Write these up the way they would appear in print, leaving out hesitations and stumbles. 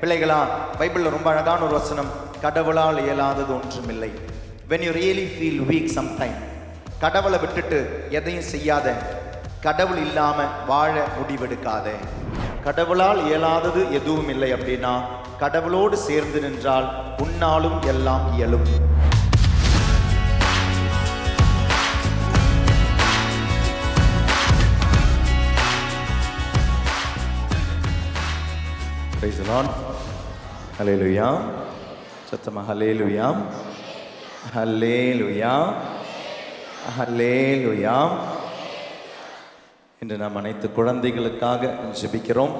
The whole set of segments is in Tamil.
பிள்ளைகளா, பைபிளில் ரொம்ப அழகான ஒரு வசனம், கடவுளால் இயலாதது ஒன்றுமில்லை. when you really feel weak sometime, கடவுளை விட்டுட்டு எதையும் செய்யாத, கடவுள் இல்லாம வாழ முடிவெடுக்காத. கடவுளால் இயலாதது எதுவும் இல்லை அப்படின்னா கடவுளோடு சேர்ந்து நின்றால் உன்னாலும் எல்லாம் இயலும். Praise the Lord. Hallelujah. சத்தமா ஹல்லேலூயா, ஹல்லேலூயா, ஹல்லேலூயா. இன்று நாம் அனைத்து குழந்தைகளுக்காக ஜெபிக்கிறோம்.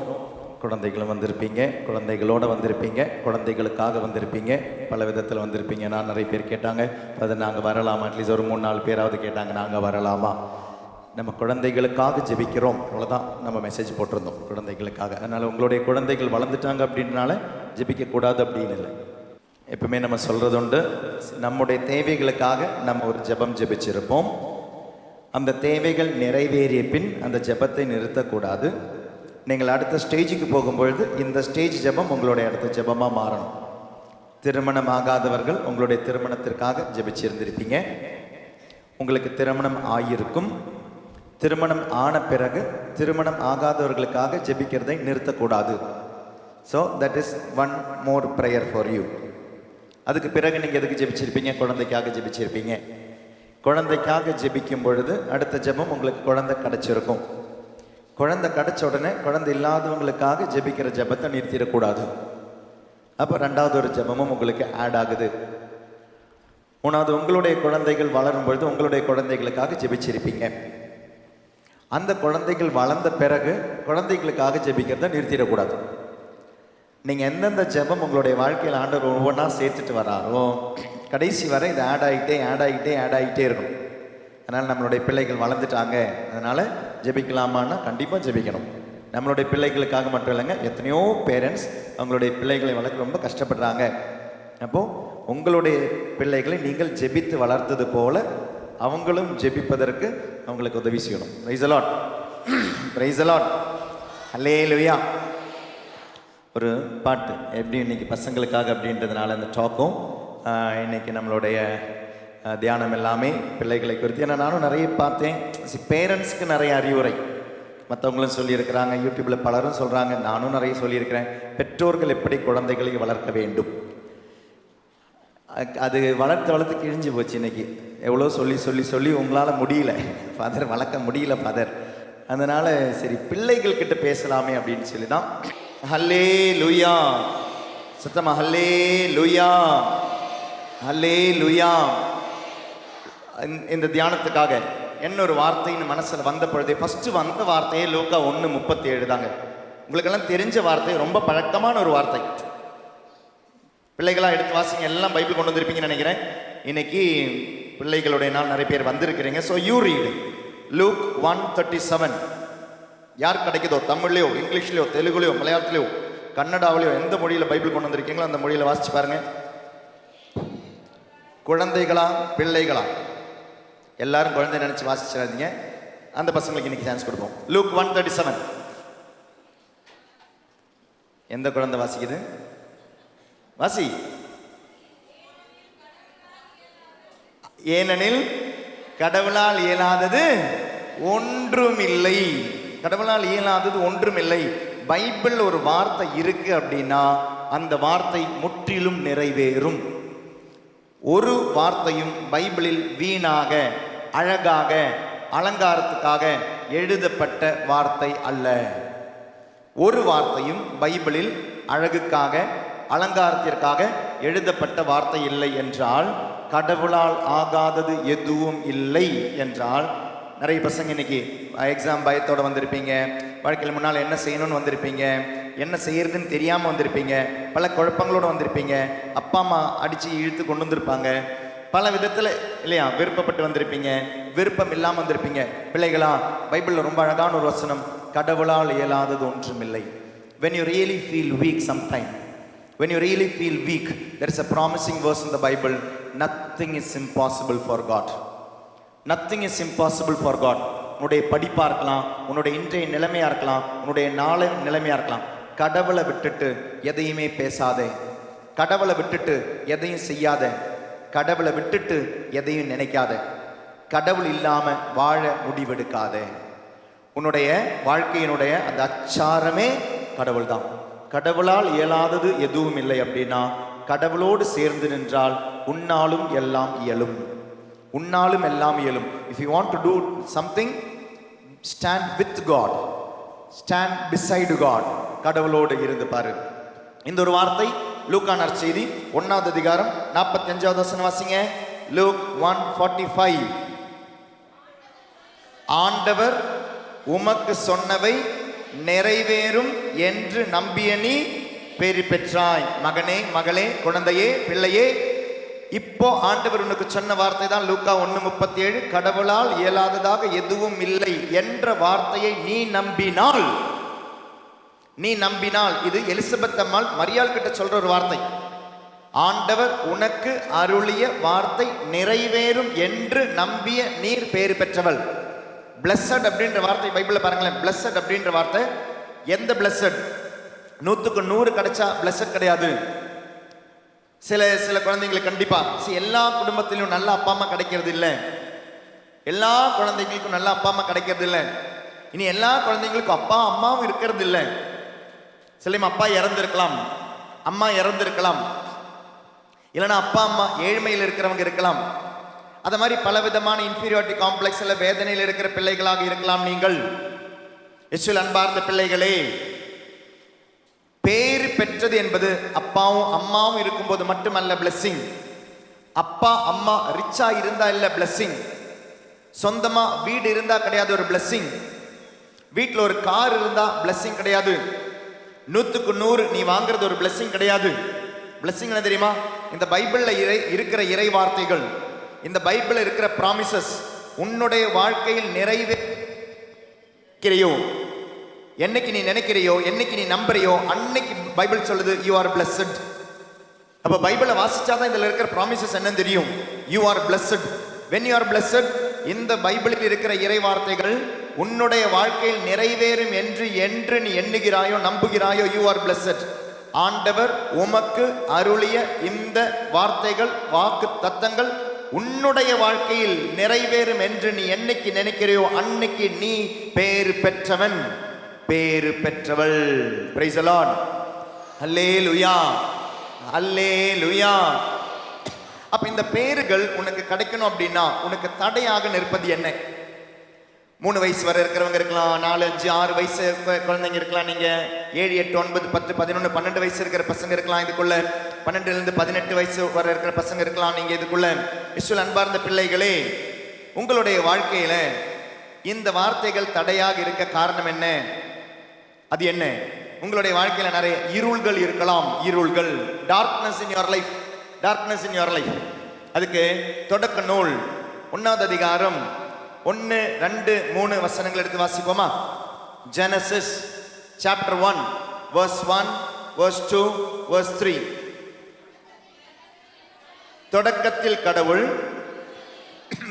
குழந்தைகளும் வந்திருப்பீங்க, குழந்தைகளோடு வந்திருப்பீங்க, குழந்தைகளுக்காக வந்திருப்பீங்க, பல விதத்தில் வந்திருப்பீங்க. நான் நிறைய பேர் கேட்டாங்க, அது நாங்கள் வரலாமா, அட்லீஸ்ட் ஒரு 3-4 பேராவது கேட்டாங்க நாங்கள் வரலாமா. நம்ம குழந்தைகளுக்காக ஜெபிக்கிறோம், அவ்வளோதான். நம்ம மெசேஜ் போட்டிருந்தோம் குழந்தைகளுக்காக. அதனால் உங்களுடைய குழந்தைகள் வளர்ந்துட்டாங்க அப்படின்றனால ஜெபிக்கக்கூடாது அப்படின்னு இல்லை. எப்பவுமே நம்ம சொல்கிறது உண்டு, நம்முடைய தேவைகளுக்காக நம்ம ஒரு ஜெபம் ஜெபிச்சிருப்போம். அந்த தேவைகள் நிறைவேறிய பின் அந்த ஜெபத்தை நிறுத்தக்கூடாது. நீங்கள் அடுத்த ஸ்டேஜுக்கு போகும்பொழுது இந்த ஸ்டேஜ் ஜெபம் உங்களுடைய அடுத்த ஜெபமாக மாறணும். திருமணம் ஆகாதவர்கள் உங்களுடைய திருமணத்திற்காக ஜெபிச்சிருந்திருப்பீங்க. உங்களுக்கு திருமணம் ஆகியிருக்கும். திருமணம் ஆன பிறகு திருமணம் ஆகாதவர்களுக்காக ஜெபிக்கிறதை நிறுத்தக்கூடாது. So that is one more prayer for you. அதுக்கு பிறகு நீங்கள் எதுக்கு ஜெபிச்சிருப்பீங்க? குழந்தைக்காக ஜெபிச்சிருப்பீங்க. குழந்தைக்காக ஜெபிக்கும் பொழுது அடுத்த ஜெபம் உங்களுக்கு குழந்தை கிடச்சிருக்கும். குழந்தை கிடச்ச உடனே குழந்தை இல்லாதவங்களுக்காக ஜெபிக்கிற ஜெபத்தை நிறுத்திடக்கூடாது. அப்போ 2வது ஒரு ஜெபமும் உங்களுக்கு ஆட் ஆகுது. 3வது, உங்களுடைய குழந்தைகள் வளரும் பொழுது உங்களுடைய குழந்தைகளுக்காக ஜெபிச்சிருப்பீங்க. அந்த குழந்தைகள் வளர்ந்த பிறகு குழந்தைகளுக்காக ஜெபிக்கிறத நிறுத்திடக்கூடாது. நீங்கள் எந்தெந்த ஜெபம் உங்களுடைய வாழ்க்கையில் ஆண்டவர் ஒவ்வொன்றா சேர்த்துட்டு வராரோ கடைசி வரை இது ஆட் ஆகிட்டே இருக்கும். அதனால் நம்மளுடைய பிள்ளைகள் வளர்ந்துட்டாங்க, அதனால் ஜெபிக்கலாமான்னா கண்டிப்பாக ஜெபிக்கணும். நம்மளுடைய பிள்ளைகளுக்காக மட்டும் இல்லைங்க, எத்தனையோ பேரண்ட்ஸ் அவங்களுடைய பிள்ளைகளை வளர்க்க ரொம்ப கஷ்டப்படுறாங்க. அப்போது உங்களுடைய பிள்ளைகளை நீங்கள் ஜெபித்து வளர்த்தது போல அவங்களும் ஜெபிப்பதற்கு அவங்களுக்கு உதவி செய்யணும். Praise the Lord, praise the Lord, hallelujah. ஒரு பாட்டு எப்படி இன்னைக்கு பசங்களுக்காக அப்படின்றதுனால அந்த டாக்கும் இன்னைக்கு நம்மளுடைய தியானம் எல்லாமே பிள்ளைகளை குறித்து. ஏன்னா நானும் நிறைய பார்த்தேன், பேரண்ட்ஸ்க்கு நிறைய அறிவுரை மற்றவங்களும் சொல்லியிருக்கிறாங்க, யூடியூப்பில் பலரும் சொல்கிறாங்க, நானும் நிறைய சொல்லியிருக்கிறேன். பெற்றோர்கள் எப்படி குழந்தைகளை வளர்க்க வேண்டும், அது வளர்த்து கிழிஞ்சு போச்சு. இன்னைக்கு எவ்வளோ சொல்லி உங்களால் முடியல ஃபாதர், வளர்க்க முடியல ஃபாதர். அதனால் சரி பிள்ளைகள்கிட்ட பேசலாமே அப்படின்னு சொல்லி தான் ஹல்லேலூயா, சத்தமா ஹல்லேலூயா, ஹல்லேலூயா. இந்த தியானத்துக்காக என்ன ஒரு வார்த்தைன்னு மனசில் வந்த பொழுதே ஃபஸ்ட்டு வந்த வார்த்தையே லூக்கா 1:37 தாங்க. உங்களுக்கெல்லாம் தெரிஞ்ச வார்த்தை, ரொம்ப பழக்கமான ஒரு வார்த்தை. பிள்ளைகளாக எடுத்து வாசிங்க, எல்லாம் பைபிள் கொண்டு வந்திருப்பீங்கன்னு நினைக்கிறேன். இன்னைக்கு பிள்ளைகளுடைய நாள், நிறைய பேர் வந்திருக்கிறீங்க. So you read Luke 1:37. யார் கிடைக்குதோ, தமிழ்லையோ இங்கிலீஷ்லையோ தெலுங்குலையோ மலையாளத்துலையோ கன்னடாவிலையோ எந்த மொழியில் பைபிள் கொண்டு வந்திருக்கீங்களோ அந்த மொழியில் வாசிச்சு பாருங்க. குழந்தைகளா பிள்ளைகளா எல்லாரும் குழந்தை நினைச்சு வாசிச்சிடாதீங்க. அந்த பசங்களுக்கு இன்னைக்கு சான்ஸ் கொடுப்போம். லூக் 1:37. எந்த குழந்தை வாசிக்குது? வாசி. ஏனெனில் கடவுளால் இயலாதது ஒன்றுமில்லை. கடவுளால் இயலாதது ஒன்றுமில்லை. பைபிள் ஒரு வார்த்தை இருக்கு அப்படின்னா அந்த வார்த்தை முற்றிலும் நிறைவேறும். ஒரு வார்த்தையும் பைபிளில் வீணாக, அழகாக, அலங்காரத்துக்காக எழுதப்பட்ட வார்த்தை அல்ல. ஒரு வார்த்தையும் பைபிளில் அழகுக்காக, அலங்காரத்திற்காக எழுதப்பட்ட வார்த்தை இல்லை என்றால், கடவுளால் ஆகாதது எதுவும் இல்லை என்றால், நிறைய பசங்க இன்னைக்கு எக்ஸாம் பயத்தோடு வந்திருப்பீங்க, வாழ்க்கையில் முன்னால் என்ன செய்யணும்னு வந்திருப்பீங்க, என்ன செய்யறதுன்னு தெரியாமல் வந்திருப்பீங்க, பல குழப்பங்களோடு வந்திருப்பீங்க, அப்பா அம்மா அடித்து இழுத்து கொண்டு வந்திருப்பாங்க, பல விதத்தில் இல்லையா விருப்பப்பட்டு வந்திருப்பீங்க, விருப்பம் இல்லாமல் வந்திருப்பீங்க. பிள்ளைகளா, பைபிளில் ரொம்ப அழகான ஒரு வசனம், கடவுளால் இயலாதது ஒன்றுமில்லை. when you really feel weak sometime, when you really feel weak, there is a promising verse in the Bible, nothing is impossible for God. Nothing is impossible for God. உன்னுடைய படிப்பாக இருக்கலாம், உன்னுடைய இன்றைய நிலைமையாக இருக்கலாம், உன்னுடைய நாளை நிலைமையாக இருக்கலாம், கடவுளை விட்டுட்டு எதையுமே பேசாதே, கடவுளை விட்டுட்டு எதையும் செய்யாத, கடவுளை விட்டுட்டு எதையும் நினைக்காத, கடவுள் இல்லாம வாழ முடிவெடுக்காதே. உன்னுடைய வாழ்க்கையினுடைய அந்த அச்சாரமே கடவுள் தான். கடவுளால் இயலாதது எதுவும் இல்லை அப்படின்னா கடவுளோடு சேர்ந்து நின்றால் உன்னாலும் எல்லாம் இயலும், உன்னாலும் எல்லாம் இயலும். If you want to do something, stand with God, stand beside God. கடவுளோடு இருந்து பாரு. இந்த ஒரு வார்த்தை லூக்கா நற்செய்தி 1வது அதிகாரம் 45வது வசனம் வாசிங்க. லூக் 1:45. ஆண்டவர் உமக்கு சொன்னவை நிறைவேறும் என்று நம்பிய நீ பேறு பெற்றாய். மகனே, மகளே, குழந்தையே, பிள்ளையே, இப்போ ஆண்டவர் உனக்கு சொன்ன வார்த்தை தான் லூக்கா 1:37. கடவுளால் இயலாததாக எதுவும் இல்லை என்ற வார்த்தையை நீ நம்பினால், நீ நம்பினால், இது எலிசபெத் அம்மாள் மரியாள் கிட்ட சொல்ற ஒரு வார்த்தை. ஆண்டவர் உனக்கு அருளிய வார்த்தை நிறைவேறும் என்று நம்பிய நீர் பேறு பெற்றவள். பிளஸட் அப்படின்ற வார்த்தை பைபிளில் பாருங்களேன். பிளஸட் அப்படின்ற வார்த்தை எந்த பிளஸட்? 100க்கு 100 கிடைச்சா பிளஸட் கிடையாது. சில குழந்தைங்களுக்கு கண்டிப்பா எல்லா குடும்பத்திலும் நல்ல அப்பா அம்மா கிடைக்கிறது இல்லை, எல்லா குழந்தைங்களுக்கும் நல்ல அப்பா அம்மா கிடைக்கிறது இல்லை. இனி எல்லா குழந்தைங்களுக்கும் அப்பா அம்மாவும் இருக்கிறது இல்லை. சில அப்பா இறந்திருக்கலாம், அம்மா இறந்திருக்கலாம், இல்லைன்னா அப்பா அம்மா ஏழ்மையில் இருக்கிறவங்க இருக்கலாம். அது மாதிரி பலவிதமான இன்ஃபீரியாரிட்டி காம்ப்ளெக்ஸ்ல வேதனையில் இருக்கிற பிள்ளைகளாக இருக்கலாம். நீங்கள் இயேசுவில் அன்பார்ந்த பிள்ளைகளே, பேறு பெற்றது என்பது அப்பாவும் அம்மாவும் இருக்கும்போது மட்டுமல்ல பிளெஸிங். அப்பா அம்மா ரிச்சா இருந்தா இல்ல பிளெஸிங். சொந்தமா வீடு இருந்தா கிடையாது ஒரு பிளெஸிங். வீட்டில் ஒரு கார் இருந்தா பிளெஸிங் கிடையாது. 100க்கு 100 நீ வாங்குறது ஒரு பிளெஸிங் கிடையாது. பிளெஸிங் என்ன தெரியுமா? இந்த பைபிள்ல இருக்கிற இறை வார்த்தைகள், இந்த பைபிள்ல இருக்கிற ப்ராமிசஸ் உன்னுடைய வாழ்க்கையில் நிறைவேறியோ, என்னைக்கு நீ நினைக்கிறியோ, என்னைக்கு நீ நம்புறியோ, அன்னைக்கு பைபிள் சொல்லுது யூ ஆர் பிளஸட். அப்ப பைபிளை வாசிச்சாதான் இதுல இருக்கிற ப்ராமிசஸ் என்னன்னு தெரியும். You are blessed. when you are blessed, இந்த பைபிளில் இருக்கிற இறை வார்த்தைகள் உன்னுடைய வாழ்க்கையில் நிறைவேறும் என்று நீ எண்ணுகிறாயோ, நம்புகிறாயோ, யூ ஆர் பிளஸட். ஆண்டவர் உமக்கு அருளிய இந்த வார்த்தைகள், வாக்கு தத்தங்கள் உன்னுடைய வாழ்க்கையில் நிறைவேறும் என்று நீ என்னைக்கு நினைக்கிறையோ அன்னைக்கு நீ பேறு பெற்றவன், பேறு பெற்றவள். Praise the Lord. Hallelujah, hallelujah. அப்ப இந்த பேறுகள் உனக்கு கிடைக்கணும் அப்படின்னா உனக்கு தடையாக நிற்பது என்ன? 3 வயசு வரை இருக்கிறவங்க இருக்கலாம், 4, 5, 6 வயசு குழந்தைங்க இருக்கலாம், நீங்க 7, 8, 9, 10, 11, 12 வயசு இருக்கிற பசங்க இருக்கலாம், இதுக்குள்ள 12லிருந்து 18 வயசு வரை இருக்கிற பசங்க இருக்கலாம். நீங்க இதுக்குள்ள இயேசுவில் அன்பார்ந்த பிள்ளைகளே, உங்களுடைய வாழ்க்கையில இந்த வார்த்தைகள் தடையாக இருக்க காரணம் என்ன? அது என்ன? உங்களுடைய வாழ்க்கையில நிறைய இருள்கள் இருக்கலாம். இருள்கள், darkness in your life, darkness in your life. அதுக்கு தொடக்க நூல் 1வது அதிகாரம் 1, 2, 3 வசனங்கள் எடுத்து வாசிப்போமா? Genesis chapter 1 verse 1, verse 2, verse 3. தொடக்கத்தில் கடவுள்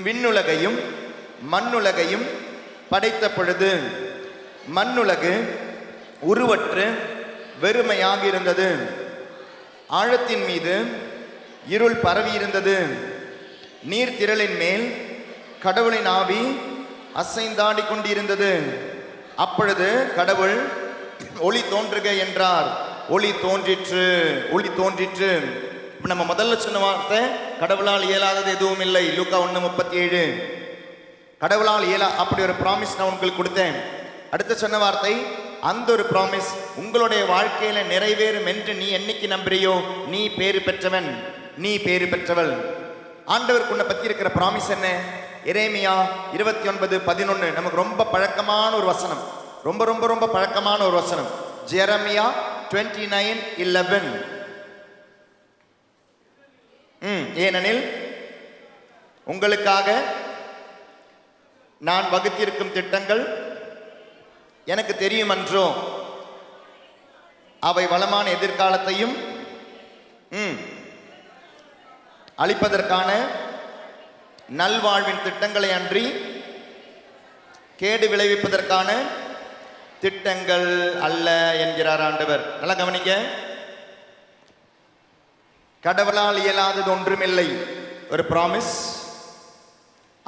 விண்ணுலகையும் மண்ணுலகையும் படைத்த பொழுது மண்ணுலகு உருவற்று வெறுமையாக இருந்தது. ஆழத்தின் மீது இருள் பரவி இருந்தது. நீர்த்திரளின் மேல் கடவுளின் ஆவி அசைந்தாடி கொண்டிருந்தது. அப்பொழுது கடவுள் ஒளி தோன்றுக என்றார். ஒளி தோன்றிற்று, ஒளி தோன்றிற்று. நம்ம முதல்ல சொன்ன வார்த்தை கடவுளால் இயலாதது எதுவும் இல்லை. லூக்கா 1:37. கடவுளால் இயலா, அப்படி ஒரு ப்ராமிஸ் நான் உங்களுக்கு கொடுத்தேன். அடுத்து சொன்ன வார்த்தை, அந்த ஒரு ப்ராமிஸ் உங்களுடைய வாழ்க்கையில நிறைவேறும் என்று நீ என்னைக்கு நம்புறியோ நீ பேறு பெற்றவன், நீ பேறு பெற்றவள். ஆண்டவருக்கு உன்னை பத்தி இருக்கிற ப்ராமிஸ் என்ன? எரேமியா 29:11 நமக்கு ரொம்ப பழக்கமான ஒரு வசனம், ரொம்ப ரொம்ப ரொம்ப பழக்கமான ஒரு வசனம். ஜெரமியா 29:11. ஏனெனில் உங்களுக்காக நான் வகுத்திருக்கும் திட்டங்கள் எனக்கு தெரியும் என்றோ, அவை வளமான எதிர்காலத்தையும் அளிப்பதற்கான நல்வாழ்வின் திட்டங்களை அன்றி கேடு விளைவிப்பதற்கான திட்டங்கள் அல்ல என்கிறார் ஆண்டவர். நல்லா கவனிங்க. கடவுளால் இயலாதது ஒன்றுமில்லை. ஒரு ப்ராமிஸ்.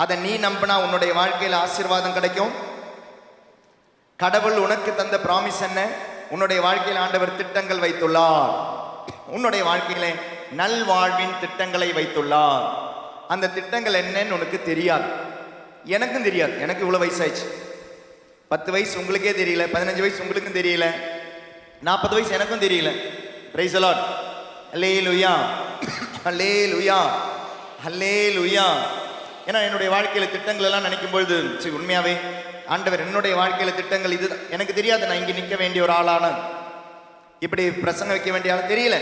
அதை நீ நம்பினா உன்னுடைய வாழ்க்கையில் ஆசீர்வாதம் கிடைக்கும். கடவுள் உனக்கு தந்த ப்ராமிஸ் என்ன? உன்னுடைய வாழ்க்கையில் ஆண்டவர் திட்டங்கள் வைத்துள்ளார். உன்னுடைய வாழ்க்கையில நல்வாழ்வின் திட்டங்களை வைத்துள்ளார். அந்த திட்டங்கள் என்னன்னு உனக்கு தெரியாது, எனக்கும் தெரியாது. எனக்கு இவ்வளோ வயசாயிடுச்சு. 10 வயசு உங்களுக்கே தெரியல, 15 வயசு உங்களுக்கும் தெரியல, 40 வயசு எனக்கும் தெரியல. Praise the Lord. Hallelujah, hallelujah, hallelujah. ஏன்னா என்னுடைய வாழ்க்கையில திட்டங்கள் எல்லாம் நினைக்கும் பொழுது உண்மையாவே ஆண்டவர் என்னுடைய வாழ்க்கையில திட்டங்கள் இது எனக்கு தெரியாது. நான் இங்கே நிற்க வேண்டிய ஒரு ஆளான, இப்படி பிரசங்க வைக்க வேண்டிய ஆள் தெரியல.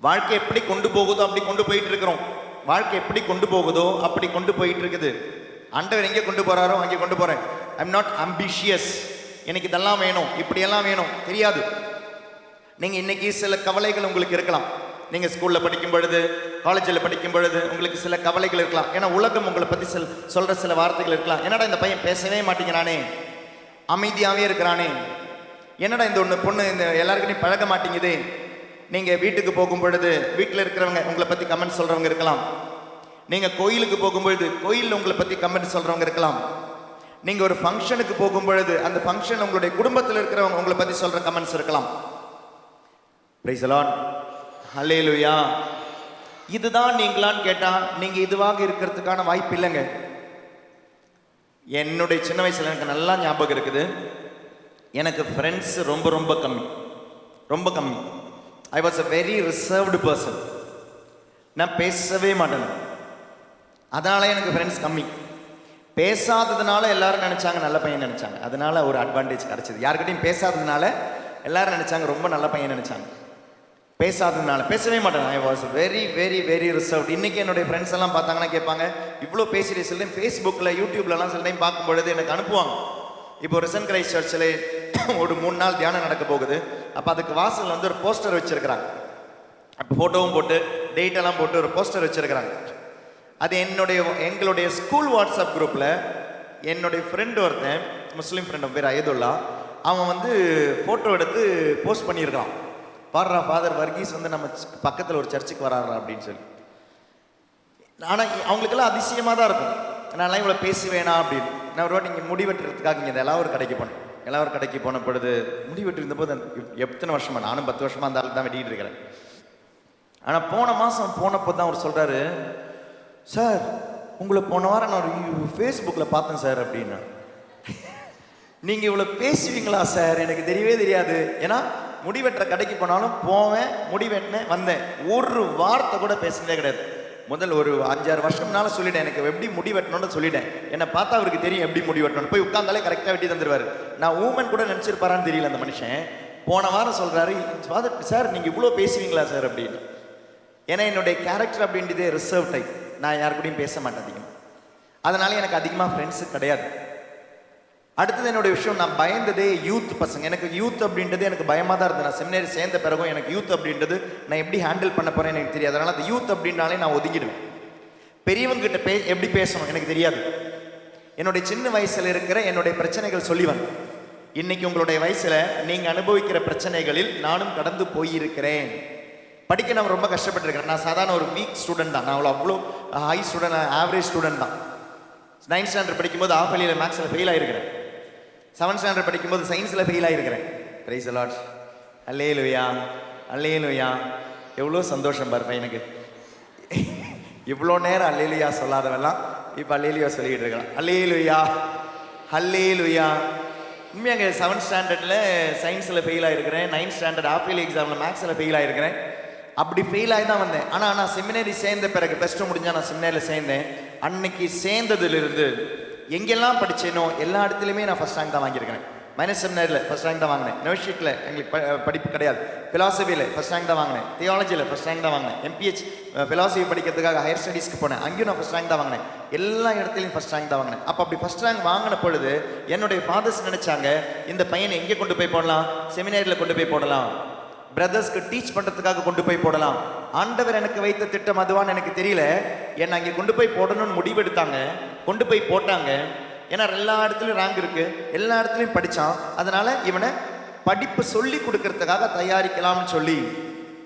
வாழ்க்கை எப்படி கொண்டு போகுதோ அப்படி கொண்டு போயிட்டு இருக்கிறோம். வாழ்க்கை எப்படி கொண்டு போகுதோ அப்படி கொண்டு போயிட்டு இருக்குது. ஆண்டவர் எங்கே கொண்டு போறாரோ அங்கே கொண்டு போறேன். I am not ambitious. எனக்கு இதெல்லாம் வேணும், இப்படியெல்லாம் வேணும் தெரியாது. நீங்க இன்னைக்கு சில கவலைகள் உங்களுக்கு இருக்கலாம். நீங்க ஸ்கூல்ல படிக்கும் பொழுது, காலேஜில் படிக்கும் பொழுது உங்களுக்கு சில கவலைகள் இருக்கலாம். ஏன்னா உலகம் உங்களை பத்தி சொல்ற சில வார்த்தைகள் இருக்கலாம். என்னடா இந்த பையன் பேசவே மாட்டேங்கிறானே, அமைதியாவே இருக்கிறானே, என்னடா இந்த ஒன்று பொண்ணு இந்த எல்லாருக்கிட்டையும் பழக மாட்டேங்குது. நீங்க வீட்டுக்கு போகும் பொழுது வீட்டில் இருக்கிறவங்க உங்களை பத்தி கமெண்ட் சொல்றவங்க இருக்கலாம். நீங்க கோயிலுக்கு போகும்பொழுது கோயிலில் உங்களை பத்தி கமெண்ட் சொல்றவங்க இருக்கலாம். நீங்க ஒரு ஃபங்க்ஷனுக்கு போகும் பொழுது அந்த ஃபங்க்ஷன் உங்களுடைய குடும்பத்தில் இருக்கிறவங்க உங்களை பத்தி சொல்ற கமெண்ட்ஸ் இருக்கலாம். Praise the Lord. ஹல்லேலூயா. இதுதான் நீங்களான்னு கேட்டா நீங்க இதுவாக இருக்கிறதுக்கான வாய்ப்பு இல்லைங்க. என்னுடைய சின்ன வயசுல எனக்கு நல்லா ஞாபகம் இருக்குது. எனக்கு ஃப்ரெண்ட்ஸ் ரொம்ப ரொம்ப கம்மி, ரொம்ப கம்மி. I was a very reserved person. நான் பேசவே மாட்டேன். அதனால எனக்கு ஃப்ரெண்ட்ஸ் கம்மி. பேசாததுனால எல்லாரும் நினைச்சாங்க நல்ல பையன் நினைச்சாங்க. அதனால ஒரு அட்வான்டேஜ் கிடைச்சது. யாருக்கிட்டையும் பேசாததுனால எல்லாரும் நினைச்சாங்க ரொம்ப நல்ல பையன் நினைச்சாங்க. பேசாததுனால பேசவே மாட்டேன். I was very very very reserved. இன்னைக்கு என்னுடைய ஃப்ரெண்ட்ஸ் எல்லாம் பார்த்தாங்கன்னா கேட்பாங்க, இவ்வளோ பேசிட்டு சில டைம் ஃபேஸ்புக்கில் யூடியூப்லலாம் சில டைம் பார்க்கும் பொழுது எனக்கு அனுப்புவாங்க. இப்போ ரிசன் கிரைஸ்ட் சர்ச்சில் ஒரு 3 நாள் தியானம் நடக்க போகுது. அப்போ அதுக்கு வாசலில் வந்து ஒரு போஸ்டர் வச்சிருக்கிறாங்க. அப்போ ஃபோட்டோவும் போட்டு டேட்டெல்லாம் போட்டு ஒரு போஸ்டர் வச்சிருக்கிறாங்க. அது எங்களுடைய ஸ்கூல் வாட்ஸ்அப் குரூப்பில் என்னுடைய ஃப்ரெண்டு ஒருத்தன், முஸ்லீம் ஃப்ரெண்டு பேர் அயதுல்லா, அவன் வந்து ஃபோட்டோ எடுத்து போஸ்ட் பண்ணியிருக்கான். பாடுறா ஃபாதர் வர்கீஸ் வந்து நம்ம பக்கத்தில் ஒரு சர்ச்சுக்கு வராறா அப்படின்னு சொல்லி. ஆனால் அவங்களுக்கெல்லாம் அதிசயமாக தான் இருக்கும். நான்லாம் இவ்வளோ பேசுவேனா அப்படின்னு. நான் ஒரு வாட்டி இங்கே முடி வெட்டுறதுக்காக இங்கே எல்லாம் ஒரு கடைக்கு போனேன். எல்லாம் ஒரு கடைக்கு போன பொழுது முடி வெட்டி இருந்தபோது எத்தனை வருஷமா, நானும் 10 வருஷமா அந்த ஆளுக்கு தான் வெட்டிகிட்டு இருக்கிறேன். ஆனால் போன மாதம் போனப்போ தான் அவர் சொல்கிறாரு, சார் உங்களை போன வாரம் நான் ஒரு ஃபேஸ்புக்கில் பார்த்தேன் சார் அப்படின்னா. நீங்கள் இவ்வளோ பேசுவீங்களா சார்? எனக்கு தெரியவே தெரியாது. ஏன்னா முடி வெட்டுற கடைக்கு போனாலும் போவேன், முடி வெட்டினேன், வந்தேன். ஒரு வார்த்தை கூட பேசுனதே கிடையாது. முதல் ஒரு 5-6 வருஷம்னால சொல்லிட்டேன் எனக்கு எப்படி முடி வெட்டணும்னு சொல்லிட்டேன். என்னை பார்த்தா அவருக்கு தெரியும் எப்படி முடி வெட்டணும். போய் உட்காந்தாலே கரெக்டாக வெட்டி தந்துடுவார். நான் ஊமன் கூட நினச்சிருப்பாரான்னு தெரியல அந்த மனுஷன். போன வாரம் சொல்கிறாரு, சார் நீங்கள் இவ்வளோ பேசுவீங்களா சார் அப்படின்னு. ஏன்னா என்னுடைய கேரக்டர் அப்படின்றதே ரிசர்வ் டைப். நான் யாரு கூடயும் பேச மாட்டேன் அதிகமாக. அதனால எனக்கு அதிகமாக ஃப்ரெண்ட்ஸு கிடையாது. அடுத்தது என்னுடைய விஷயம், நான் பயந்ததே யூத் பசங்க. எனக்கு யூத் அப்படின்றது எனக்கு பயமாக தான் இருந்தது. நான் செமினரி சேர்ந்த பிறகும் எனக்கு யூத் அப்படின்றது நான் எப்படி ஹேண்டில் பண்ண போகிறேன்னு எனக்கு தெரியாது. அதனால் அந்த யூத் அப்படின்னாலே நான் ஒதுங்கிடுவேன். பெரியவங்ககிட்ட எப்படி பேசணும் எனக்கு தெரியாது. என்னுடைய சின்ன வயசில் இருக்கிற என்னுடைய பிரச்சனைகள் சொல்லிவன். இன்னைக்கு உங்களுடைய வயசில் நீங்கள் அனுபவிக்கிற பிரச்சனைகளில் நானும் கடந்து போயிருக்கிறேன். படிக்க நான் ரொம்ப கஷ்டப்பட்டுருக்கிறேன். நான் சாதாரண ஒரு வீக் ஸ்டூடெண்ட் தான். நான் அவ்வளோ ஹை ஸ்டூடெண்ட், ஆவரேஜ் ஸ்டூடெண்ட் தான். 9th ஸ்டாண்டர்ட் படிக்கும்போது ஆஃப் இயர்லியில் மேக்ஸில் ஃபெயில் ஆகிருக்கிறேன். 7th ஸ்டாண்டர்ட் படிக்கும்போது சயின்ஸில் ஃபெயில் ஆகிருக்கிறேன். Praise the Lord. Hallelujah, hallelujah. எவ்வளோ சந்தோஷம் பாருப்பேன் எனக்கு. இவ்வளோ நேரம் அல்லேலூயா சொல்லாதவெல்லாம் இப்போ அல்லேலூயா சொல்லிக்கிட்டு இருக்கலாம். அல்லேலூயா, அல்லேலூயா. உண்மையாக 7th ஸ்டாண்டர்டில் சயின்ஸில் ஃபெயில் ஆகிருக்கிறேன். 9th ஸ்டாண்டர்ட் ஆஃப் இயர்லி எக்ஸாமில் மேக்ஸில் ஃபெயில் ஆகிருக்கிறேன். அப்படி ஃபெயில் ஆகி தான் வந்தேன். ஆனால் நான் செமினரி சேர்ந்த பிறகு +2 முடிஞ்சால் நான் செமினரியில் சேர்ந்தேன். அன்னைக்கு சேர்ந்ததுலேருந்து எங்கெல்லாம் படித்தேனோ எல்லா இடத்துலையுமே நான் ஃபஸ்ட் ரேங்க் தான் வாங்கியிருக்கிறேன். மைனஸ் செமினரியில் ஃபஸ்ட் ரேங்க் தான் வாங்கினேன். யூனிவர்சிட்டியில் எங்களுக்கு படிப்பு கிடையாது. ஃபிலாசபியில் ஃபஸ்ட் ரேங்க் தான் வாங்கினேன். தியாலஜியில் ஃபஸ்ட் ரேங்க் தான் வாங்கினேன். MPH ஃபிலாசபி படிக்கிறதுக்காக ஹையர் ஸ்டடீஸ்க்கு போனேன். அங்கேயும் நான் ஃபஸ்ட் ரேங்க் தான் வாங்கினேன். எல்லா இடத்துலையும் ஃபஸ்ட் ரேங்க் தான் வாங்கினேன். அப்போ அப்படி ஃபஸ்ட் ரேங்க் வாங்கின பொழுது என்னுடைய ஃபாதர்ஸ் நினச்சாங்க, இந்த பையனை எங்கே கொண்டு போய் போடலாம்? செமினரியில் கொண்டு போய் போடலாம், பிரதர்ஸ்க்கு டீச் பண்ணுறதுக்காக கொண்டு போய் போடலாம். ஆண்டவர் எனக்கு வைத்த திட்டம் அதுவான்னு எனக்கு தெரியல. என்னை அங்கே கொண்டு போய் போடணும்னு முடிவெடுத்தாங்க. கொண்டு போய் போட்டாங்க. ஏன்னா எல்லா இடத்துலையும் ரேங்க் இருக்கு, எல்லா இடத்துலையும் படித்தான். அதனால இவனை படிப்பு சொல்லி கொடுக்கறதுக்காக தயாரிக்கலாம்னு சொல்லி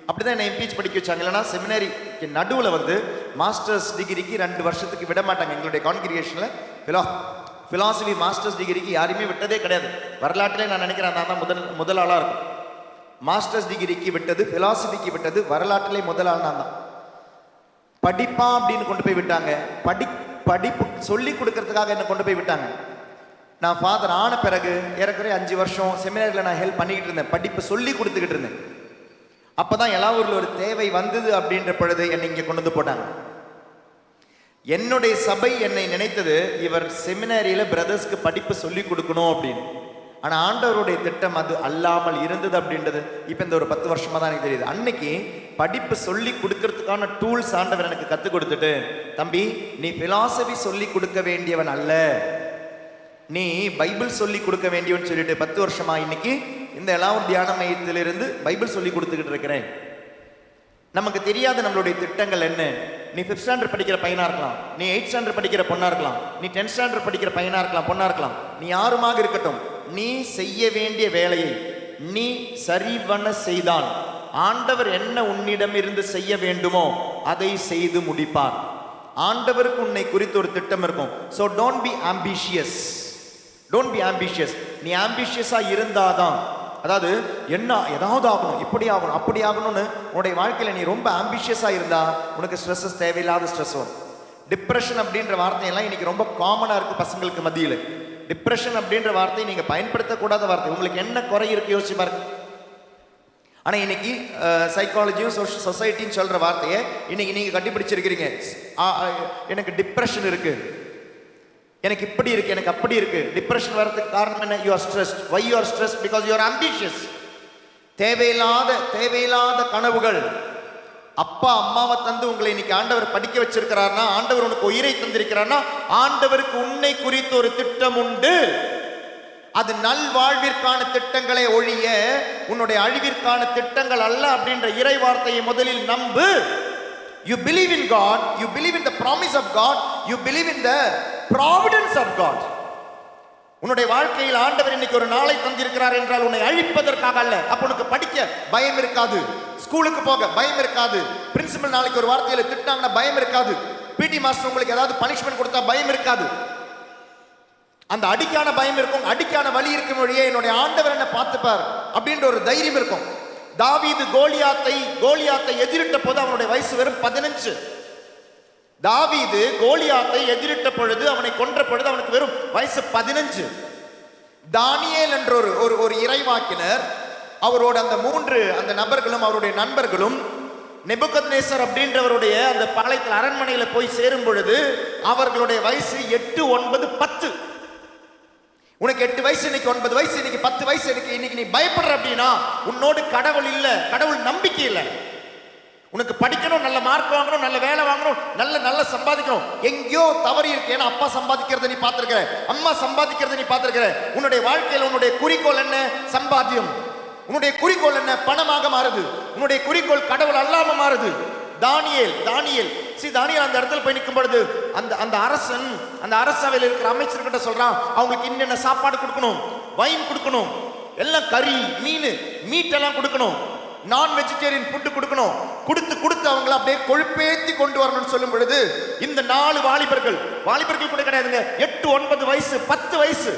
அப்படிதான் என்னை இம்பீச் படிக்க வச்சாங்க. இல்லைன்னா செமினரிக்கு நடுவில் மாஸ்டர்ஸ் டிகிரிக்கு 2 வருஷத்துக்கு விட மாட்டாங்க. எங்களுடைய கான்கிரிகேஷனில் ஃபிலாசபி மாஸ்டர்ஸ் டிகிரிக்கு யாருமே விட்டதே கிடையாது. வரலாற்றிலே நான் நினைக்கிறேன் நான் தான் முதல் ஆளாக இருக்கும். மாஸ்டர்ஸ் டிகிரிக்கு விட்டது, ஃபிலாசபிக்கு விட்டது வரலாற்றிலே முதல் ஆள் நான் தான். படிப்பா அப்படின்னு கொண்டு போய் விட்டாங்க. படிப்பு சொல்லி கொடுக்கறதுக்காக என்ன கொண்டு போய் விட்டாங்க. நான் ஃபாதர் ஆன பிறகு ஏறக்குறைய 5 வருஷம் செமினாரில் நான் ஹெல்ப் பண்ணிக்கிட்டு இருந்தேன், படிப்பு சொல்லி கொடுத்துக்கிட்டு இருந்தேன். அப்போதான் எல்லாவூரில் ஒரு தேவை வந்தது அப்படின்ற பொழுது என்னை இங்கே கொண்டு வந்து போட்டாங்க. என்னுடைய சபை என்னை நினைத்தது இவர் செமினாரியில் பிரதர்ஸ்க்கு படிப்பு சொல்லி கொடுக்கணும் அப்படின்னு. ஆனால் ஆண்டவருடைய திட்டம் அது அல்லாமல் இருந்தது அப்படின்றது இப்போ இந்த ஒரு 10 வருஷமாக தான் எனக்கு தெரியுது. அன்னைக்கு படிப்பு சொல்லி கொடுக்கறதுக்கான டூல்ஸ் ஆண்டவர் எனக்கு கற்றுக் கொடுத்துட்டு, தம்பி நீ பிலாசபி சொல்லி கொடுக்க வேண்டியவன் அல்ல, நீ பைபிள் சொல்லி கொடுக்க வேண்டியவன் சொல்லிட்டு 10 வருஷமா இன்னைக்கு இந்த எல்லாரும் தியான மையத்திலிருந்து பைபிள் சொல்லி கொடுத்துக்கிட்டு இருக்கிறேன். நமக்கு தெரியாத நம்மளுடைய திட்டங்கள் என்ன. நீ 5th ஸ்டாண்டர்ட் படிக்கிற பையனா இருக்கலாம், நீ 8th ஸ்டாண்டர்ட் படிக்கிற பொண்ணா இருக்கலாம், நீ 10th ஸ்டாண்டர்ட் படிக்கிற பையனா இருக்கலாம், பொண்ணா இருக்கலாம், நீ யாருமாக இருக்கட்டும், நீ செய்ய வேண்டிய வேலையை நீ சரிவன செய்தான் ஆண்டவர் என்ன உன்னிடம் இருந்து செய்ய வேண்டுமோ அதை செய்து முடிப்பார். ஆண்டவருக்கு உன்னை குறித்து ஒரு திட்டம் இருக்கும். So don't be ambitious, don't be ambitious. நீ ஆம்பிஷியஸா இருந்தாதான், அதாவது என்ன ஏதாவது ஆகணும், இப்படி ஆகணும், அப்படி ஆகணும்னு உன்னுடைய வாழ்க்கையில் நீ ரொம்ப ஆம்பிஷியஸா இருந்தா உனக்கு ஸ்ட்ரெஸ்ஸஸ், தேவையில்லாத ஸ்ட்ரெஸ் வரும். டிப்ரெஷன் அப்படின்ற வார்த்தையெல்லாம் இன்னைக்கு ரொம்ப காமனாக இருக்குது பசங்களுக்கு மத்தியில். டிப்ரெஷன் அப்படின்ற வார்த்தையை நீங்கள் பயன்படுத்தக்கூடாத வார்த்தை. உங்களுக்கு என்ன குறை இருக்கு யோசிச்சு பாருங்க. ஆனால் இன்னைக்கு சைக்காலஜியும் சொசைட்டின்னு சொல்கிற வார்த்தையை இன்னைக்கு நீங்கள் கண்டுபிடிச்சிருக்கிறீங்க. எனக்கு டிப்ரெஷன் இருக்கு, எனக்கு இப்படி இருக்கு, எனக்கு அப்படி இருக்கு. டிப்ரெஷன் வரதுக்கு காரணம் என்ன? You are stressed. Why you are stressed? Because you are ambitious. தேவையில்லாத கனவுகள். அப்பா அம்மாவை தந்து உங்களை இன்னைக்கு ஆண்டவர் படிக்க வச்சிருக்கிறார்னா, ஆண்டவர் உனக்கு உயிரை தந்திருக்கிறார்னா, ஆண்டவருக்கு உன்னை குறித்து ஒரு திட்டம் உண்டு. அது நல்வாழ்விற்கான திட்டங்களை ஒழிய உன்னுடைய அழிவிற்கான திட்டங்கள் அல்ல அப்படின்ற இறை வார்த்தையை முதலில் நம்பு. You believe in God, you believe in the promise of God, you believe in the providence of God. உன்னுடைய வாழ்க்கையில் ஆண்டவர் இன்னைக்கு ஒரு நாளை தந்திருக்கிறார் என்றால் உன்னை அழிப்பதற்காக அல்ல. அப்ப உனக்கு படிக்க பயம் இருக்காது, ஸ்கூலுக்கு போக பயம் இருக்காது, பிரின்சிபல் நாளைக்கு ஒரு வார்த்தையில திட்டாங்கன்னா பயம் இருக்காது, பிடி மாஸ்டர் உங்களுக்கு ஏதாவது பனிஷ்மெண்ட் கொடுத்தா பயம் இருக்காது. அந்த அடிக்கான பயம் இருக்கும், அடிக்கான வலி இருக்கும் வழியே என்னுடைய ஆண்டவர் என்ன பார்த்துப்பார் அப்படின்ற ஒரு தைரியம் இருக்கும். தாவீது கோலியாத்தை எதிரிட்ட போது அவனுடைய வயசு வெறும் 15. தாவீது கோலியாத்தை எதிரிட்ட பொழுது, அவனை கொன்ற பொழுது அவனுக்கு வெறும் வயசு 15. தானியேல் என்ற ஒரு இறைவாக்கினர், அவரோட அந்த நபர்களும் அவருடைய நண்பர்களும் நெபுகத்நேசர் அப்படின்றவருடைய அந்த பாளையத்தில் அரண்மனையில் போய் சேரும் பொழுது அவர்களுடைய வயசு 8, 9, 10. உனக்கு 8 வயசு, இன்னைக்கு 9 வயசு, இன்னைக்கு 10 வயசு, இன்னைக்கு நீ பயப்படுற அப்படின்னா உன்னோடு கடவுள் இல்லை, கடவுள் நம்பிக்கை இல்லை. உனக்கு படிக்கணும், நல்ல மார்க் வாங்கணும், நல்ல வேலை வாங்கணும், நல்ல சம்பாதிக்கணும், எங்கேயோ தவறி இருக்கு. ஏன்னா அப்பா சம்பாதிக்கிறத நீ பார்த்திருக்கிற, அம்மா சம்பாதிக்கிறத நீ பார்த்திருக்கிற. உன்னுடைய வாழ்க்கையில் உன்னுடைய குறிக்கோள் என்ன? சம்பாத்தியம். உன்னுடைய குறிக்கோள் என்ன? பணமாக மாறுது. உன்னுடைய குறிக்கோள் கடவுள் அல்லாம மாறுது. தானியேல் தானியேல் அந்த இடத்துல போய் நிற்கும் பொழுது அந்த அரசன், அந்த அரசவையில் இருக்கிற அமைச்சர்கிட்ட சொல்றான், அவங்களுக்கு இன்னென்ன சாப்பாடு கொடுக்கணும், வைன் கொடுக்கணும், எல்லாம் கறி, மீட் எல்லாம் கொடுக்கணும், நான் வெஜிடேரியன் ஃபுட்டு கொடுக்கணும், கொடுத்து அவங்கள அப்படியே கொழுப்பேத்தி கொண்டு வரணும்னு சொல்லும் பொழுது இந்த 4 வாலிபர்கள் கூட கிடையாதுங்க, 8, 9 வயசு, 10 வயசு,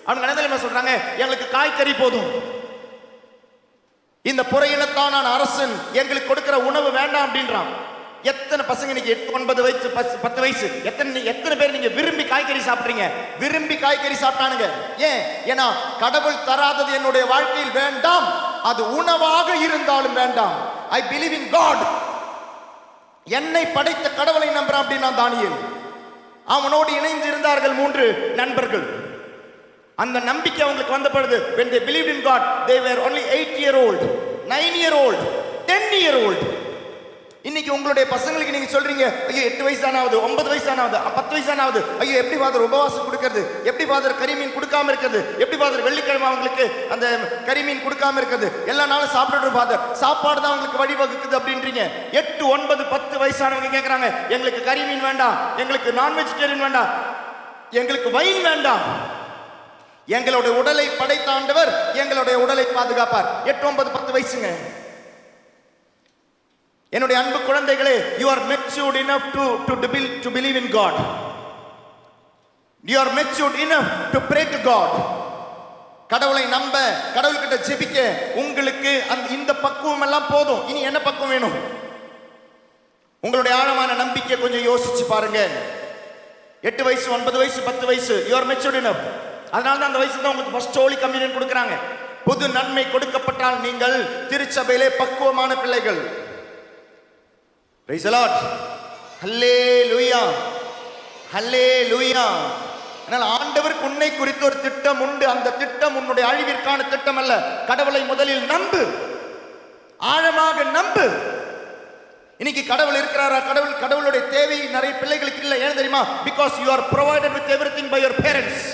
அவங்க என்ன சொல்றாங்க, எங்களுக்கு காய்கறி போதும், இந்த புறையினத்தான அரசன் எங்களுக்கு கொடுக்கிற உணவு வேண்டாம் அப்படின்றான். எத்தனை பசங்க இன்னைக்கு 8, 9 வயசு, 10 வயசு, எத்தனை பேர் நீங்க விரும்பி காய்கறி சாப்பிட்றீங்க? விரும்பி காய்கறி சாப்பிட்டானுங்க. ஏன்னா கடவுள் தராதது என்னுடைய வாழ்க்கையில் வேண்டாம், அது உணவாக இருந்தாலும் வேண்டாம். I believe in God. என்னை படைத்த கடவுளை நம்புறான் அப்படின்னா தானியேல். அவனோடு இணைந்து இருந்தார்கள் 3 நண்பர்கள். அந்த நம்பிக்கை அவங்களுக்கு வந்த பொழுது, when they believed in God, they were only 8-year-old, 9-year-old, 10-year-old. இன்னைக்கு உங்களுடைய பசங்களுக்கு நீங்க சொல்றீங்க, ஐயோ 8 வயசு தானே ஆகுது, 9 வயசு தானே ஆகுது, 10 வயசு தானே ஆகுது, ஐயோ எப்படி ஃபாதர் உபவாசம் கொடுக்கறது, எப்படி ஃபாதர் கரிமீன் கொடுக்காம இருக்கிறது, எப்படி ஃபாதர் வெள்ளிக்கிழமை அவங்களுக்கு அந்த கரிமீன் கொடுக்காம இருக்கிறது, எல்லா நாளும் சாப்பிடுற ஃபாதர், சாப்பாடு தான் அவங்களுக்கு வழிவகுக்குது அப்படின்றீங்க. 8, 9, 10 வயசானவங்க கேட்கறாங்க, எங்களுக்கு கரிமீன் வேண்டாம், எங்களுக்கு நான் வெஜிடேரியன் வேண்டாம். எங்களுக்கு வைன் வேண்டாம். எங்களுடைய உடலை படைத்த ஆண்டவர் எங்களுடைய உடலை பாதுகாப்பார். 8, 9, 10 வயசுங்க. என்னுடைய அன்பு குழந்தைகளே, you are matured enough to believe in God. You are matured enough to pray to God. கடவுளை நம்ப, கடவுள்கிட்ட ஜெபிக்க உங்களுக்கு இந்த பக்குவம் எல்லாம் போதும். இனி என்ன பக்குவம் வேணும்? உங்களுடைய ஆழமான நம்பிக்கை கொஞ்சம் யோசிச்சு பாருங்க. 8 வயசு, 9 வயசு, 10 வயசு, you are matured enough. அதனால தான் அந்த வயசுல தான் உங்களுக்கு ஃபர்ஸ்ட் ஹோலி கம்யூனியன் கொடுக்குறாங்க. புது நன்மை கொடுக்கப்பட்டால் நீங்கள் திருச்சபையிலே பக்குவமான பிள்ளைகள். Praise the Lord. Hallelujah. Hallelujah. ஆனால் ஆண்டவருக்கு உன்னை குறித்து ஒரு திட்டம் உண்டு. அந்த திட்டம் உன்னுடைய அழிவிற்கான திட்டம் அல்ல. கடவுளை முதலில் நம்பு, ஆழமாக நம்பு. இன்னைக்கு கடவுள் இருக்கிறாரா? கடவுளுடைய தேவை நிறைய பிள்ளைகளுக்கு இல்லை. ஏன் தெரியுமா? Because you are provided with everything by your parents.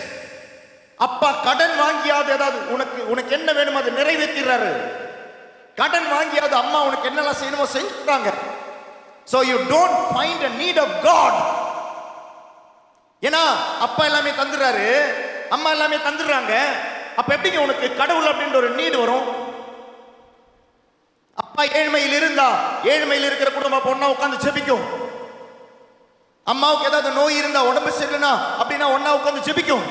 அப்பா கடன் வாங்கியாவது ஏதாவது உனக்கு என்ன வேணுமோ அதை நிறைவேற்றிடுறாரு. கடன் வாங்கியாவது அம்மா உனக்கு என்னெல்லாம் செய்யணுமோ செஞ்சுட்டாங்க. So you don't find a need of God. ஏன்னா அப்பா எல்லாமே தந்துடுறாரு, அம்மா எல்லாமே தந்துடுறாங்க. அப்ப எப்படிங்க உனக்கு கடவுள் அப்படின்ற ஒரு நீடு வரும்? அப்பா ஏழ்மையில் இருந்தா, ஏழ்மையில் இருக்கிற குடும்பம் பொண்ணா உட்கார்ந்து ஜெபிக்கும். அம்மாவுக்கு ஏதாவது நோய் இருந்தா, உடம்பு சரியில்லைனா அப்படின்னா ஒன்னா உட்கார்ந்து ஜெபிக்கும்.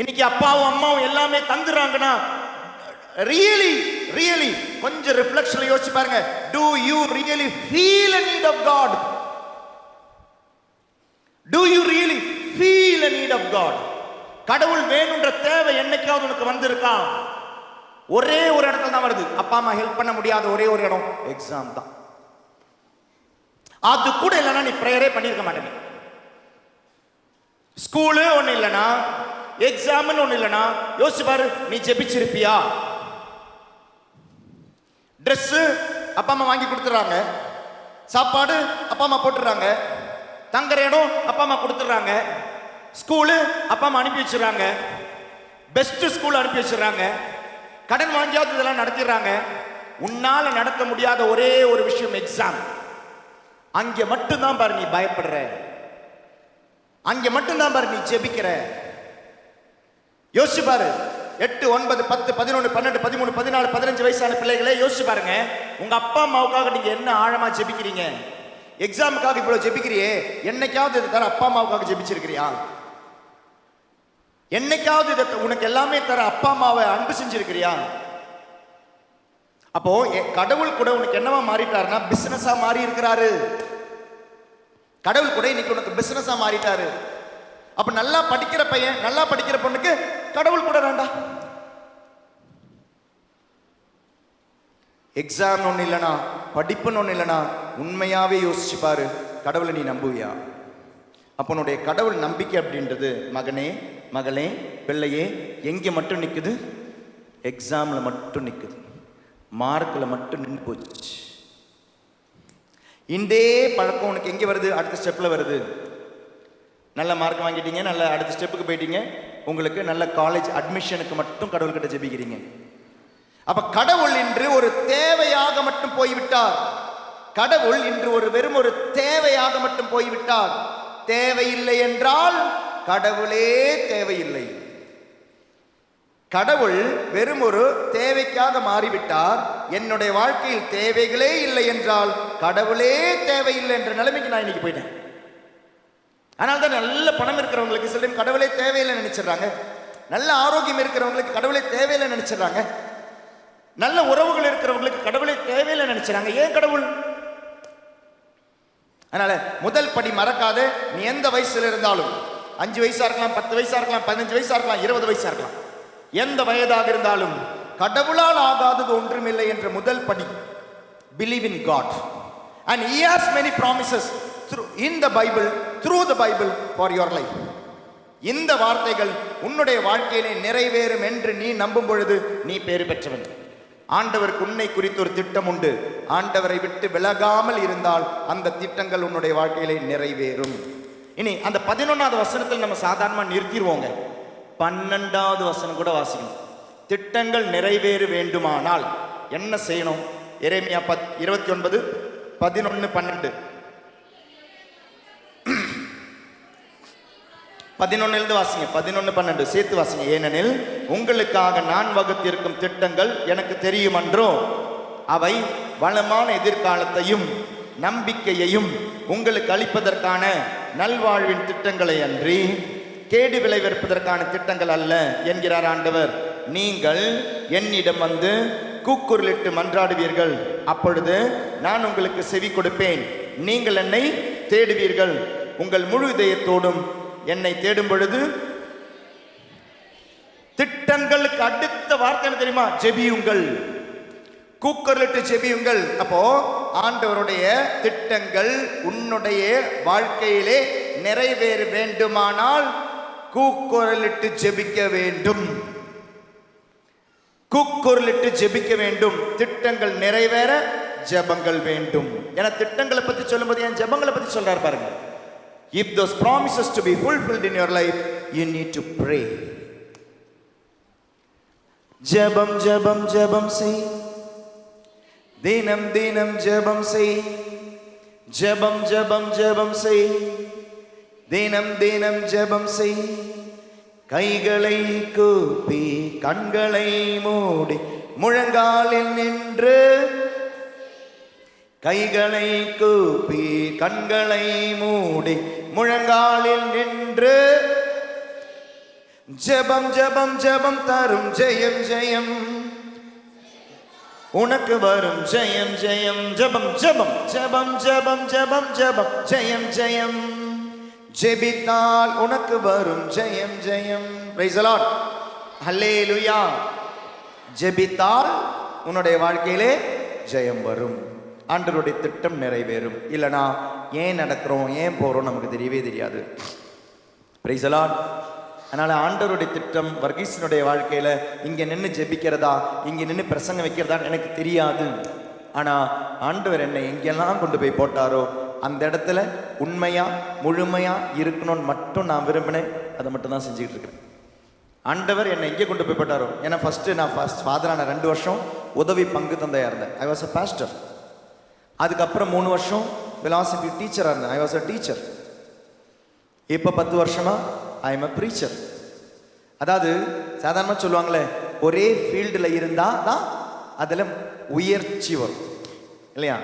இன்னைக்கு அப்பாவும் அம்மாவும் எல்லாமே தந்துடுறாங்கன்னா ரியலி கொஞ்சம் ரிஃப்ளெக்ஷன்ல யோசிச்சு பாருங்க. Do you really feel a need of God? Do you really feel a need of God? கடவுள் வேணும்ன்ற தேவை என்னைக்காவது உனக்கு வந்திருக்கா? ஒரே ஒரு இடத்துல தான் வருது. அப்பா அம்மா ஹெல்ப் பண்ண முடியாத ஒரே ஒரு இடம் எக்ஸாம் தான். அது கூட இல்லைன்னா நீ ப்ரேயரே பண்ணிருக்க மாட்டேங்க. ஸ்கூலு ஒண்ணு இல்லைன்னா, எக்ஸாம்னு ஒண்ணு இல்லைன்னா யோசிச்சு பாரு, நீ ஜெபிச்சிருப்பியா? ட்ரெஸ் அப்பா அம்மா வாங்கி கொடுத்துறாங்க, சாப்பாடு அப்பா அம்மா போட்டுறாங்க, தங்குற இடம் அப்பா அம்மா கொடுத்துறாங்க, ஸ்கூலு அப்பா அம்மா அனுப்பி வச்சிடறாங்க, பெஸ்ட் ஸ்கூல் அனுப்பி வச்சிடறாங்க, கடன் வாங்கியாவது இதெல்லாம் நடத்திடுறாங்க. உன்னால நடத்த முடியாத ஒரே ஒரு விஷயம் எக்ஸாம். அங்க மட்டும்தான் பாரு நீ பயப்படுற, அங்க மட்டும்தான் பாரு நீ ஜெபிக்கிற. யோசிச்சு பாரு. 8, 9, 10, 11, 12, 13, 14, 15 வயசான பிள்ளைகளே யோசிச்சு பாருங்க. உங்க அப்பா அம்மாவுக்காக நீங்க என்ன ஆழமா ஜெபிக்கிறீங்க? எக்ஸாமுக்காக இவ்வளவு ஜெபிக்கிறியே, என்னைக்காவது இது தர அப்பா அம்மாவுக்காக ஜெபிச்சிருக்கிறியா? என்னைக்காவது இதை உனக்கு எல்லாமே தர அப்பா அம்மாவை அன்பு செஞ்சிருக்கிறியா? அப்போ கடவுள் கூட உனக்கு என்னவா மாறிட்டாருன்னா பிசினஸா மாறி இருக்கிறாரு. கடவுள் கூட இன்னைக்கு உனக்கு பிசினஸா மாறிட்டாரு. அப்ப நல்லா படிக்கிற பையன், நல்லா படிக்கிற பொண்ணுக்கு கடவுள் கூட வேண்டாம். எக்ஸாம் ஒண்ணு இல்லைனா, படிப்புன்னு ஒண்ணு இல்லைனா உண்மையாவே யோசிச்சு பாரு, கடவுளை நீ நம்புவியா? அப்ப உன்னுடைய கடவுள் நம்பிக்கை அப்படின்றது மகனே, மகளே, பிள்ளையே எங்க மட்டும் நிக்குது? எக்ஸாம்ல மட்டும் நிக்குது, மார்க்ல மட்டும் நின்று போச்சு. இந்த பழக்கம் உனக்கு எங்க வருது? அடுத்த ஸ்டெப்ல வருது. நல்ல மார்க் வாங்கிட்டீங்க, நல்ல அடுத்த ஸ்டெப்புக்கு போயிட்டீங்க, உங்களுக்கு நல்ல காலேஜ் அட்மிஷனுக்கு மட்டும் கடவுள்கிட்ட ஜெபிக்கிறீங்க. அப்ப கடவுள் இன்று ஒரு தேவையாக மட்டும் போய்விட்டார். கடவுள் இன்று வெறும் ஒரு தேவையாக மட்டும் போய்விட்டார். தேவையில்லை என்றால் கடவுளே தேவையில்லை. கடவுள் வெறும் ஒரு தேவைக்காக மாறிவிட்டார். என்னுடைய வாழ்க்கையில் தேவைகளே இல்லை என்றால் கடவுளே தேவையில்லை என்ற நிலைமைக்கு நான் இன்னைக்கு போயிட்டேன். அதனால தான் நல்ல பணம் இருக்கிறவங்களுக்கு சில டைம் கடவுளே தேவையில்லை நினைச்சிடறாங்க. நல்ல ஆரோக்கியம் இருக்கிறவங்களுக்கு கடவுளே தேவையில்லை நினைச்சிடறாங்க. நல்ல உறவுகள் இருக்கிறவங்களுக்கு கடவுளே தேவையில்லை நினைச்சிடறாங்க. ஏன் கடவுள்? அதனால முதல் படி மறக்காத. நீ எந்த வயசுல இருந்தாலும், 5 வயசா இருக்கலாம், 10 வயசா இருக்கலாம், 15 வயசா இருக்கலாம், 20 வயசா இருக்கலாம், எந்த வயதாக இருந்தாலும் கடவுளால் ஆகாதது ஒன்றுமில்லை என்ற முதல் படி believe in God and he has many promises in the Bible, through the Bible for your life. இந்த வார்த்தைகள் உன்னுடைய வாழ்க்கையிலே நிறைவேறும் என்று நீ நம்பும் பொழுது நீ பேறு பெற்றவன். ஆண்டவருக்கு உன்னை குறித்து ஒரு திட்டம் உண்டு. ஆண்டவரை விட்டு விலகாமல் இருந்தால் அந்த திட்டங்கள் உன்னுடைய வாழ்க்கையிலே நிறைவேறும். இனி அந்த 11வது வசனத்தில் நம்ம சாதாரணமாக நிறுத்திடுவோங்க. 12வது வசனம் கூட வாசிக்கணும். திட்டங்கள் நிறைவேற வேண்டுமானால் என்ன செய்யணும்? எரேமியா 29, 11, 12. 11 வாசிங்க, 11, 12 சேர்த்து வாசிங்க. ஏனெனில் உங்களுக்காக நான் வகுத்திருக்கும் திட்டங்கள் எனக்கு தெரியுமன்றோ, அவை வளமான எதிர்காலத்தையும் நம்பிக்கையையும் உங்களுக்கு அளிப்பதற்கான நல்வாழ்வின் திட்டங்களை அன்றி கேடு விளைவிப்பதற்கான திட்டங்கள் அல்ல என்கிறார் ஆண்டவர். நீங்கள் என்னிடம் வந்து கூக்குரலிட்டு மன்றாடுவீர்கள், அப்பொழுது நான் உங்களுக்கு செவி கொடுப்பேன். நீங்கள் என்னை தேடுவீர்கள், உங்கள் முழு இதயத்தோடும் என்னை தேடும் பொழுது. திட்டங்களுக்கு அடுத்த வார்த்தை என்ன தெரியுமா? ஜெபியுங்கள், கூக்குரலிட்டு ஜெபியுங்கள். அப்போ ஆண்டவருடைய திட்டங்கள் உன்னுடைய வாழ்க்கையிலே நிறைவேற வேண்டுமானால் கூக்குரலிட்டு ஜெபிக்க வேண்டும், கூக்குரலிட்டு ஜெபிக்க வேண்டும். திட்டங்கள் நிறைவேற ஜெபங்கள் வேண்டும். ஏன்னா திட்டங்களை பத்தி சொல்லும்போது என் ஜெபங்களை பத்தி சொல்றாரு பாருங்க. If those promises to be fulfilled in your life, you need to pray. ஜெபம் ஜெபம் ஜெபம் செய், தினம் தினம் ஜெபம் செய். ஜெபம் ஜெபம் ஜெபம் செய், தினம் தினம் ஜெபம் செய். கைகளை கூப்பி கண்களை மூடி முழங்காலில் நின்று, கைகளை கூப்பி கண்களை மூடி முழங்காலில் நின்று. ஜெபம் ஜெபம் ஜெபம் தரும் ஜெயம் ஜெயம், உனக்கு வரும் ஜெயம் ஜெயம். ஜெபம் ஜெபம் ஜெபம் ஜெபம் ஜெபம் ஜெபம் ஜெயம் ஜெயம். ஜெபித்தால் உனக்கு வரும் ஜெயம் ஜெயம். பிரைஸ் தி லார்ட், ஹல்லேலூயா. ஜெபித்தால் உன்னுடைய வாழ்க்கையிலே ஜெயம் வரும், ஆண்டவருடைய திட்டம் நிறைவேறும். இல்லைனா ஏன் நடக்கிறோம் ஏன் போகிறோம் நமக்கு தெரியவே தெரியாது. Price the Lord. அதனால ஆண்டவருடைய திட்டம் வர்கீசனுடைய வாழ்க்கையில இங்க நின்று ஜெபிக்கிறதா இங்க நின்று பிரசங்கம் வைக்கிறதா எனக்கு தெரியாது. ஆனா ஆண்டவர் என்னை எங்கெல்லாம் கொண்டு போய் போட்டாரோ அந்த இடத்துல உண்மையா முழுமையா இருக்கணும்னு மட்டும் நான் விரும்பினேன். அதை மட்டும் தான் செஞ்சுக்கிட்டு இருக்கிறேன். ஆண்டவர் என்னை எங்கே கொண்டு போய் போட்டாரோ. ஏன்னா நான் ஃபாதரான 2 வருஷம் உதவி பங்கு தந்தையா இருந்தேன். I was a pastor. அதுக்கப்புறம் 3 வருஷம் பிலாசபி டீச்சராக இருந்தேன். I was a teacher. இப்போ 10 வருஷமா ஐ எம் அ ப்ரீச்சர். அதாவது சாதாரணமாக சொல்லுவாங்களே, ஒரே ஃபீல்டில் இருந்தால் தான் அதில் உயர்ச்சி வரும் இல்லையா?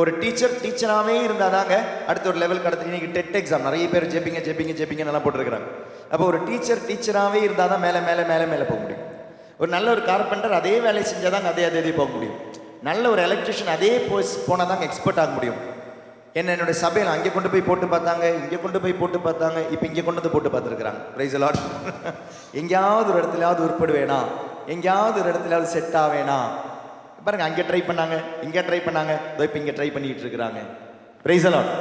ஒரு டீச்சராகவே இருந்தால் தாங்க அடுத்த ஒரு லெவல் கடத்து. இன்னைக்கு டெட் எக்ஸாம் நிறைய பேர் ஜெபிங்க நல்லா போட்டிருக்கிறாங்க. அப்போ ஒரு டீச்சராகவே இருந்தால் தான் மேலே மேலே மேலே மேலே போக முடியும். ஒரு நல்ல ஒரு கார்பெண்டர் அதே வேலையை செஞ்சால் தாங்க அதே போக முடியும். நல்ல ஒரு எலக்ட்ரிஷியன் அதே போனால் தாங்க எக்ஸ்பர்ட் ஆக முடியும். என்னுடைய சபையில் அங்கே கொண்டு போய் போட்டு பார்த்தாங்க, இங்கே கொண்டு போய் போட்டு பார்த்தாங்க, இப்போ இங்கே கொண்டு வந்து போட்டு பார்த்துருக்குறாங்க. Price the Lord. எங்கேயாவது ஒரு இடத்துலையாவது உருப்படுவேனா, எங்கேயாவது ஒரு இடத்துலையாவது செட் ஆவேனா பாருங்க. அங்கே ட்ரை பண்ணாங்க, இங்கே ட்ரை பண்ணாங்க, இப்போ இங்கே ட்ரை பண்ணிட்டு இருக்கிறாங்க. பிரைஸ் தி லார்ட்,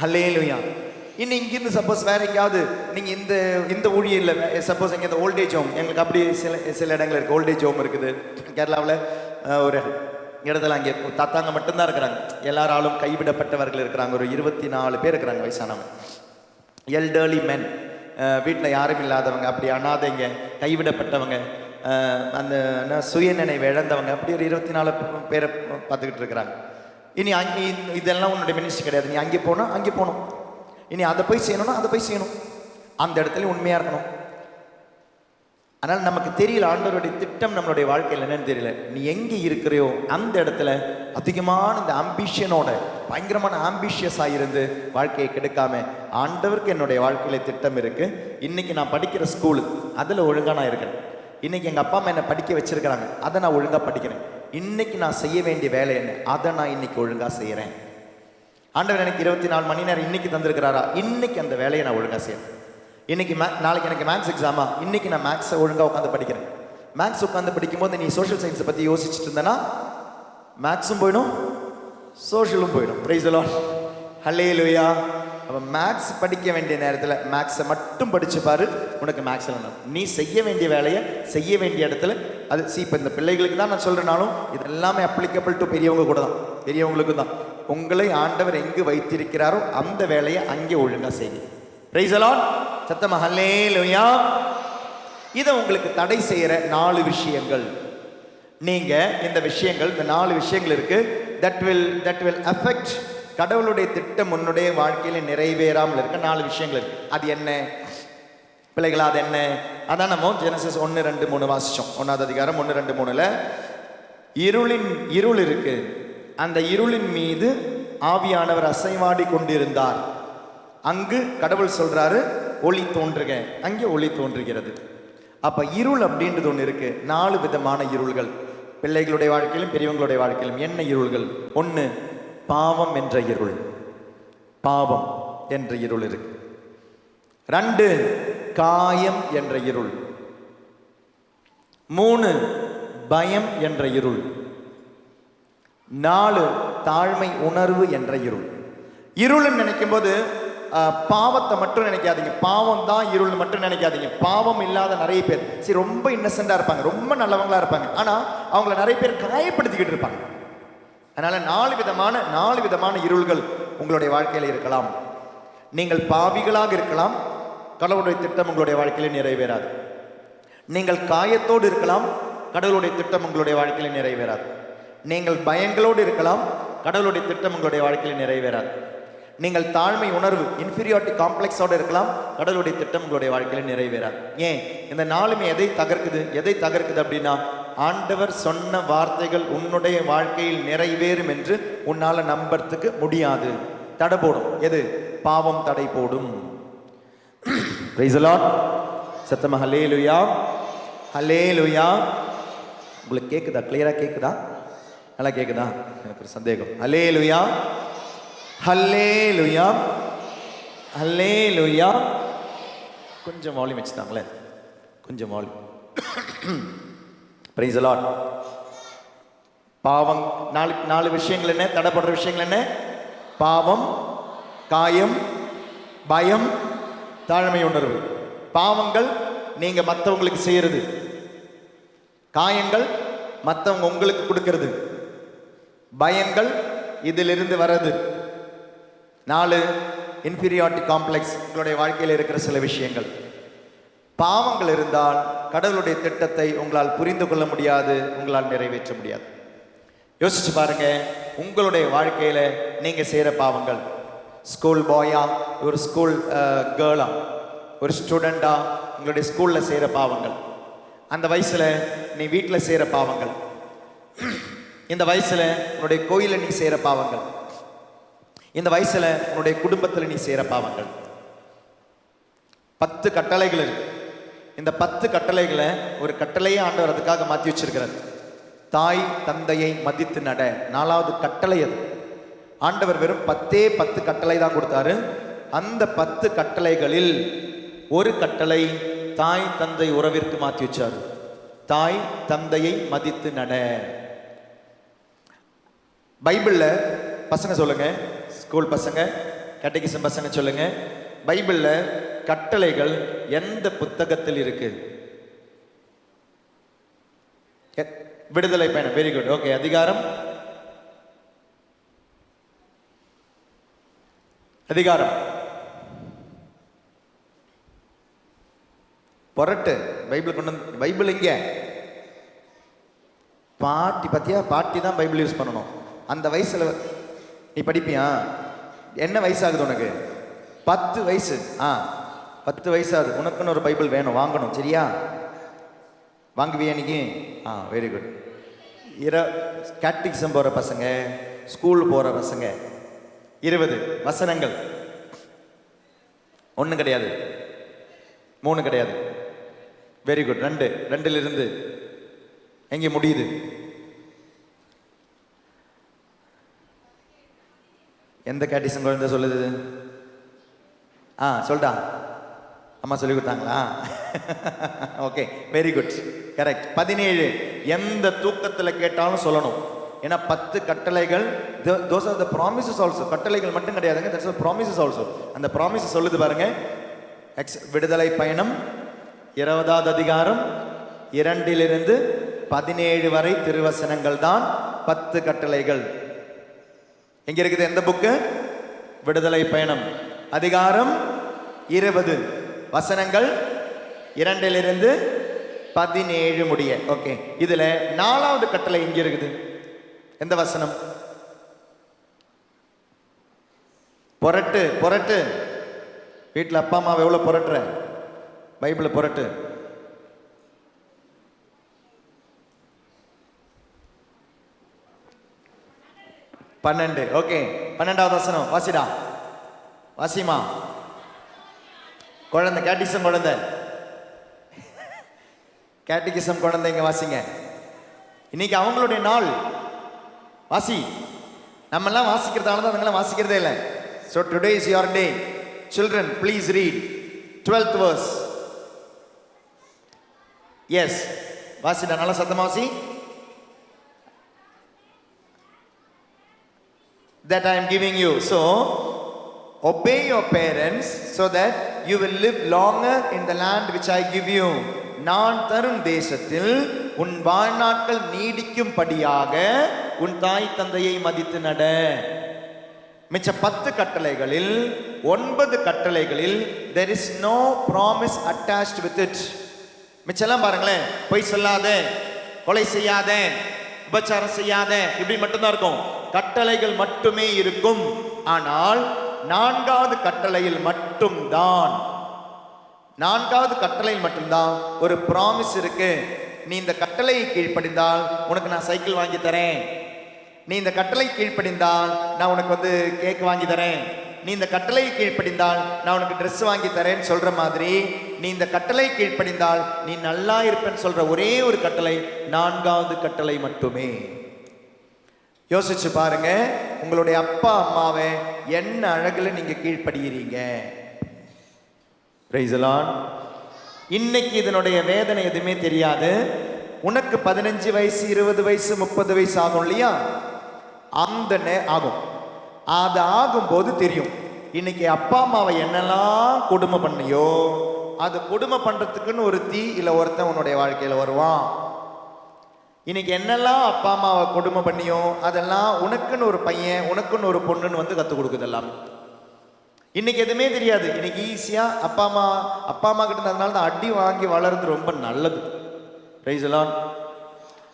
ஹல்லேலூயா. இன்னும் இங்கிருந்து சப்போஸ் வேற எங்கேயாவது நீங்கள் இந்த ஊழியில் சப்போஸ் எங்கே இந்த ஓல்டேஜ் ஹோம், எங்களுக்கு அப்படி சில இடங்கள் இருக்குது. ஓல்டேஜ் ஹோம் இருக்குது கேரளாவில். ஒரு இடத்துல அங்கே தாத்தாங்க மட்டும்தான் இருக்கிறாங்க. எல்லாராலும் கைவிடப்பட்டவர்கள் இருக்கிறாங்க. ஒரு 24 பேர் இருக்கிறாங்க வயசானவங்க, எல்டர்லி மென், வீட்டில் யாரும் இல்லாதவங்க, அப்படி அனாதைங்க, கைவிடப்பட்டவங்க, அந்த சுயநினைவு இழந்தவங்க, அப்படி ஒரு 24 பேரை பார்த்துக்கிட்டு இருக்கிறாங்க. இனி அங்கே இதெல்லாம் உன்னுடைய மினிஸ்ட்ரி கிடையாது. நீ அங்கே போகணும், இனி அதை போய் செய்யணும்னா அதை போய் செய்யணும், அந்த இடத்துல உண்மையாக இருக்கணும். ஆனால் நமக்கு தெரியல ஆண்டவருடைய திட்டம் நம்மளுடைய வாழ்க்கையில் என்னன்னு தெரியல. நீ எங்கே இருக்கிறையோ அந்த இடத்துல அதிகமான இந்த ஆம்பிஷனோட பயங்கரமான ஆம்பிஷியஸாக இருந்து வாழ்க்கையை கெடுக்காம, ஆண்டவருக்கு என்னுடைய வாழ்க்கையில் திட்டம் இருக்கு. இன்னைக்கு நான் படிக்கிற ஸ்கூலு அதில் ஒழுங்காக நான் இருக்கிறேன். இன்னைக்கு எங்கள் அப்பா அம்மா என்னை படிக்க வச்சிருக்கிறாங்க, அதை நான் ஒழுங்காக படிக்கிறேன். இன்னைக்கு நான் செய்ய வேண்டிய வேலை என்ன, அதை நான் இன்னைக்கு ஒழுங்காக செய்கிறேன். ஆண்டவர் எனக்கு 24 மணி நேரம் இன்னைக்கு தந்திருக்கிறாரா, இன்னைக்கு அந்த வேலையை நான் ஒழுங்காக செய்யறேன். இன்னைக்கு நாளைக்கு எனக்கு மேக்ஸ் எக்ஸாமா, இன்னைக்கு நான் மேக்ஸை ஒழுங்காக உட்காந்து படிக்கிறேன். மேக்ஸ் உட்காந்து படிக்கும்போது நீ சோஷியல் சயின்ஸை பற்றி யோசிச்சுட்டு இருந்தேன்னா மேக்ஸும் போயிடும், சோஷியலும் போயிடும். பிரைஸ் தி லார்ட், ஹல்லேலூயா. அப்போ மேக்ஸ் படிக்க வேண்டிய நேரத்தில் மேக்ஸை மட்டும் படிச்சு பாரு, உனக்கு மேக்ஸில் நீ செய்ய வேண்டிய வேலையை செய்ய வேண்டிய இடத்துல அது இப்போ இந்த பிள்ளைகளுக்கு தான் நான் சொல்கிறேனாலும் இது எல்லாமே அப்ளிகபிள் டு பெரியவங்க கூட தான், பெரியவங்களுக்கும் தான். உங்களை ஆண்டவர் எங்கு வைத்திருக்கிறாரோ அந்த வேலையை அங்கே ஒழுங்காக செய்யுங்க. பிரைஸ் தி லார்ட், சத்தமா ஹல்லேலூயா. இதை உங்களுக்கு தடை செய்கிற 4 விஷயங்கள், நீங்க இந்த விஷயங்கள், இந்த 4 விஷயங்கள் இருக்கு. தட் வில் அஃபெக்ட் கடவுளுடைய திட்டம் உன்னுடைய வாழ்க்கையில நிறைவேறாமல் இருக்க 4 விஷயங்கள் இருக்கு. அது என்ன? பிள்ளைகளா அது என்ன? அதான் நம்ம ஜெனசிஸ் 1-2-3 வாசிச்சோம். 1வது அதிகாரம் 1-2-3ல இருள் இருக்கு. அந்த இருளின் மீது ஆவியானவர் அசைவாடி கொண்டிருந்தார். அங்கு கடவுள் சொல்றாரு ஒளி தோன்றுக, அங்கே ஒளி தோன்றுகிறது. அப்ப இருள் அப்படின்றது ஒன்று இருக்கு. 4 விதமான இருள்கள் பிள்ளைகளுடைய வாழ்க்கையிலும் பெரியவங்களுடைய வாழ்க்கையிலும். என்ன இருள்கள்? 1 பாவம் என்ற இருள், பாவம் என்ற இருள் இருக்கு. 2 காயம் என்ற இருள். 3 பயம் என்ற இருள். 4 தாழ்மை உணர்வு என்ற இருள். இருள்னு நினைக்கும் போது பாவத்தை மட்டும் நினைக்காதீங்க, பாவம் தான் இருள் மட்டும் நினைக்காதீங்க. பாவம் இல்லாத நிறைய பேர் சரி ரொம்ப இன்னசென்டா இருப்பாங்க, ரொம்ப நல்லவங்களா இருப்பாங்க, ஆனா அவங்கள நிறைய பேர் காயப்படுத்திக்கிட்டு இருப்பாங்க. அதனால 4 விதமான இருள்கள் உங்களுடைய வாழ்க்கையில இருக்கலாம். நீங்கள் பாவிகளாக இருக்கலாம், கடவுளுடைய திட்டம் உங்களுடைய வாழ்க்கையில நிறைவேறாது. நீங்கள் காயத்தோடு இருக்கலாம், கடவுளுடைய திட்டம் உங்களுடைய வாழ்க்கையில நிறைவேறாது. நீங்கள் பயங்களோடு இருக்கலாம், கடவுளுடைய திட்டம் உங்களுடைய வாழ்க்கையில நிறைவேறாது. நீங்கள் தாழ்மை உணர்வு இன்ஃபீரியாரிட்டி காம்ப்ளெக்ஸோடு இருக்கலாம், கடவுளுடைய திட்டம் உங்களுடைய வாழ்க்கையில நிறைவேறாது. ஏன்? இந்த 4மே எதை தகர்க்குது அப்படின்னா, ஆண்டவர் சொன்ன வார்த்தைகள் உன்னுடைய வாழ்க்கையில் நிறைவேறும் என்று உன்னால நம்பறதுக்கு முடியாது. தடை போடும். எது? பாவம் தடை போடும். Price the Lord. சத்தமா ஹல்லேலூயா, ஹல்லேலூயா. உங்களுக்கு கேக்குதா? கிளியரா கேக்குதா? நல்லா கேக்குதா? எனக்கு ஒரு சந்தேகம். ஹல்லேலூயா, ஹல்லேலூயா, ஹல்லேலூயா. கொஞ்சம் வால்யூம் வச்சுட்டாங்களே, கொஞ்சம் வால்யூம். Price the Lord. பாவம் 4 விஷயங்கள் என்ன? தடைப்படுற விஷயங்கள் என்ன? பாவம், காயம், பயம், தாழ்மை உணர்வு. பாவங்கள் நீங்க மற்றவங்களுக்கு செய்யறது, காயங்கள் மற்றவங்க உங்களுக்கு கொடுக்கிறது, பயங்கள் இதிலிருந்து வர்றது. 4 இன்ஃபீரியாரிட்டி காம்ப்ளெக்ஸ் உங்களுடைய வாழ்க்கையில் இருக்கிற சில விஷயங்கள். பாவங்கள் இருந்தால் கடவுளுடைய திட்டத்தை உங்களால் புரிந்து கொள்ள முடியாது, உங்களால் நிறைவேற்ற முடியாது. யோசிச்சு பாருங்க, உங்களுடைய வாழ்க்கையில நீங்க செய்யற பாவங்கள், ஸ்கூல் பாயா, ஒரு ஸ்கூல் கேர்ளா, ஒரு ஸ்டூடெண்டா உங்களுடைய ஸ்கூல்ல செய்யற பாவங்கள், அந்த வயசுல நீ வீட்டில் செய்யற பாவங்கள், இந்த வயசுல உன்னுடைய கோயில நீ செய்யற பாவங்கள், இந்த வயசுல உன்னுடைய குடும்பத்தில் நீ செய்யற பாவங்கள். 10 கட்டளைகள் இருக்கு. இந்த 10 கட்டளைகளை ஒரு கட்டளையே ஆண்டவர் அதுக்காக மாற்றி வச்சிருக்கிறார். தாய் தந்தையை மதித்து நட, 4வது கட்டளை அது. ஆண்டவர் வெறும் 10 கட்டளை தான் கொடுத்தாரு. அந்த 10 கட்டளைகளில் ஒரு கட்டளை தாய் தந்தை உறவிற்கு மாற்றி வச்சாரு. தாய் தந்தையை மதித்து நட. பைபிள்ல பசங்க சொல்லுங்க, ஸ்கூல் பசங்க, கேட்டகிசம் பசங்க சொல்லுங்க, பைபிள்ல கட்டளைகள் எந்த புத்தகத்தில் இருக்கு? விடுதலை பயணம். Very good. ஓகே. அதிகாரம் பொரட்டு. பைபிள் கொண்டு வந்து, பைபிள் இங்க பாட்டி பத்தியா, பாட்டி தான் பைபிள் யூஸ் பண்ணணும். அந்த வயசுல நீ படிப்பியா? என்ன வயசாகுது உனக்கு? 10 வயசு. 10 வயசாகுது. உனக்குன்னு ஒரு பைபிள் வேணும், வாங்கணும். சரியா? வாங்குவியா இன்னைக்கு? Very good. கேட்டகிசம் போற பசங்க, ஸ்கூல் போற பசங்க 20 வசனங்கள். 1 கிடையாது, 3 கிடையாது. Very good. 2 எங்கே முடியுது? எந்த கேட்டிசம் குழந்தை சொல்லுது? சொல்லிட்டா? அம்மா சொல்லி கொடுத்தாங்களா? Okay, very good, correct. 17 எந்த தூக்கத்தில் கேட்டாலும் சொல்லணும். ஏன்னா 10 கட்டளைகள், those are the promises also. கட்டளைகள் மட்டும் கிடையாதுங்க, that's the promises also. அந்த promises சொல்லுது பாருங்க. விடுதலை பயணம் 20வது அதிகாரம் 2 - 17 வரை திருவசனங்கள் தான் 10 கட்டளைகள். எங்க இருக்குது? எந்த புக்கு? விடுதலை பயணம் அதிகாரம் 20 வசனங்கள் 2 - 17 முடிய. ஓகே, இதுல 4வது கட்டளை எங்க இருக்குது? எந்த வசனம்? பொரட்டு. வீட்டில் அப்பா அம்மாவை எவ்வளோ பொரட்டுற? பைபிளை புரட்டு. பன்னெண்டு. ஓகே, 12வது வசனம் வாசிடா. வாசிமா. குழந்தை கேட்டிசம் குழந்தை, கேட்டிகிசம் குழந்தைங்க வாசிங்க. இன்னைக்கு அவங்களுடைய நாள். வாசி. நம்ம எல்லாம் வாசிக்கிறதால தான் அதுங்கெல்லாம் வாசிக்கிறதே இல்லை. So today is your day. Children, please read 12th verse. Yes. வாசிடா, நல்ல சத்தமா வாசி. That I am giving you. So obey your parents so that you will live longer in the land which I give you. நான் தரும் தேசத்தில் உன் வாழ்நாட்கள் நீடிக்கும்படியாக உன் தாய் தந்தையை மதித்து நட. மிச்ச 10 கட்டளைகளில் 9 கட்டளைகளில் there is no promise attached with it. மிச்செல்லாம் பாருங்களேன், பொய் சொல்லாதே, கொலை செய்யாதே, உபச்சாரம் செய்யாதே, இப்படி மட்டும்தான் இருக்கும். கட்டளைகள் மட்டுமே இருக்கும். ஆனால் 4வது கட்டளையில் மட்டும்தான் ஒரு ப்ராமிஸ் இருக்கு. நீ இந்த கட்டளையை கீழ்ப்படிந்தால் உனக்கு நான் சைக்கிள் வாங்கி தரேன். நீ இந்த கட்டளை கீழ்ப்படிந்தால் நான் உனக்கு கேக் வாங்கி தரேன். நீ இந்த கட்டளையை கீழ்ப்படிந்தால் நான் உனக்கு ட்ரெஸ் வாங்கி தரேன்னு சொல்ற மாதிரி, நீ இந்த கட்டளை கீழ்ப்படிந்தால் நீ நல்லா இருப்பேன்னு சொல்ற ஒரே ஒரு கட்டளை 4வது கட்டளை மட்டுமே. யோசிச்சு பாருங்க, உங்களுடைய அப்பா அம்மாவை என்ன அழகுல நீங்க கீழ்ப்படுகிறீங்க. Price the Lord. இன்னைக்கு இதனுடைய வேதனை எதுவுமே தெரியாது. உனக்கு 15 வயசு 20 வயசு 30 வயசு ஆகும் இல்லையா, அந்த ஆகும். அது ஆகும்போது தெரியும் இன்னைக்கு அப்பா அம்மாவை என்னெல்லாம் கொடுமை பண்ணியோ, அது கொடுமை பண்றதுக்குன்னு ஒரு தீ இல்லை ஒருத்தன் உன்னுடைய வாழ்க்கையில வருவான். இன்னைக்கு என்னெல்லாம் அப்பா அம்மாவை கொடுமை பண்ணியோ அதெல்லாம் உனக்குன்னு ஒரு பையன், உனக்குன்னு ஒரு பொண்ணுன்னு கற்றுக் கொடுக்குது எல்லாமே. இன்னைக்கு எதுவுமே தெரியாது. இன்னைக்கு ஈஸியா அப்பா அம்மா கிட்ட இருந்ததுனால தான் அடி வாங்கி வளர்றது ரொம்ப நல்லது. Price the Lord.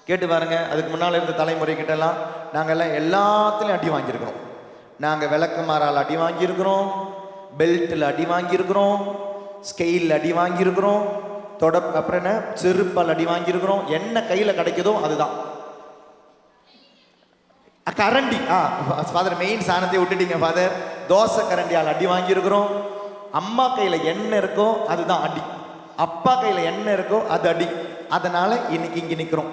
கேட்டு பாருங்க, அதுக்கு முன்னால் இருந்த தலைமுறை கிட்டலாம் நாங்கள்லாம் எல்லாத்துலேயும் அடி வாங்கியிருக்கிறோம். நாங்கள் விளக்குமாறால் அடி வாங்கியிருக்கிறோம், பெல்ட்டில் அடி வாங்கியிருக்கிறோம், ஸ்கெயிலில் அடி வாங்கியிருக்கிறோம், அப்புறம் என்ன செருப்பால் அடி வாங்கியிருக்கிறோம். என்ன கையில் கிடைக்குதோ அதுதான். கரண்டி, ஃபாதர் மெயின் சாணத்தை விட்டுட்டீங்க ஃபாதர். தோசை கரண்டியால் அடி வாங்கியிருக்கிறோம். அம்மா கையில் என்ன இருக்கோ அதுதான் அடி, அப்பா கையில் என்ன இருக்கோ அது அடி. அதனால இன்னைக்கு இங்கே நிற்கிறோம்.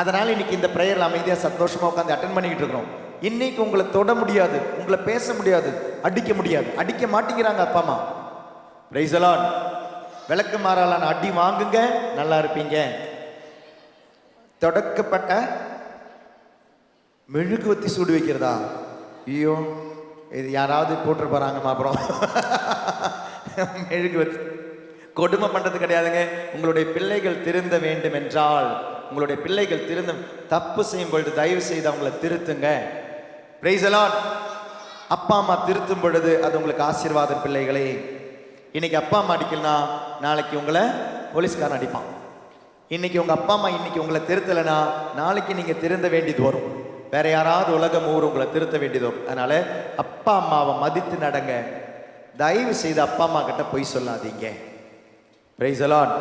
அதனால இன்னைக்கு இந்த ப்ரேயரில் அமைதியாக சந்தோஷமாக உட்காந்து அட்டன் பண்ணிக்கிட்டு இருக்கிறோம். இன்னைக்கு உங்களை தொட முடியாது, உங்களை பேச முடியாது, அடிக்க முடியாது. அடிக்க மாட்டேங்கிறாங்க அப்பா அம்மா. Price the Lord. விளக்கு மாறாலான அடி வாங்குங்க, நல்லா இருப்பீங்க. தொடக்கப்பட்ட மெழுகுவத்தி சூடு வைக்கிறதா? ஐயோ, இது யாராவது போட்டு போறாங்கம்மா. அப்புறம் மெழுகுவத்தி கொடுமை பண்றது கிடையாதுங்க. உங்களுடைய பிள்ளைகள் திருந்த வேண்டும் என்றால், உங்களுடைய பிள்ளைகள் தப்பு செய்யும் பொழுது தயவு செய்து அவங்களை திருத்துங்க. Price the Lord. அப்பா அம்மா திருத்தும் பொழுது அது உங்களுக்கு ஆசீர்வாதம். பிள்ளைகளே, இன்னைக்கு அப்பா அம்மா அடிக்கலனா நாளைக்கு உங்களை போலீஸ்காரன் அடிப்பான். இன்னைக்கு உங்க அப்பா அம்மா இன்னைக்கு உங்களை திருத்தலைன்னா நாளைக்கு நீங்க திருந்த வேண்டியது வரும். வேற யாராவது உலகம் ஊர் உங்களை திருத்த வேண்டியது வரும். அதனால அப்பா அம்மாவை மதித்து நடங்க. தயவு செய்து அப்பா அம்மா கிட்ட பொய் சொல்லாதீங்க. Praise the Lord.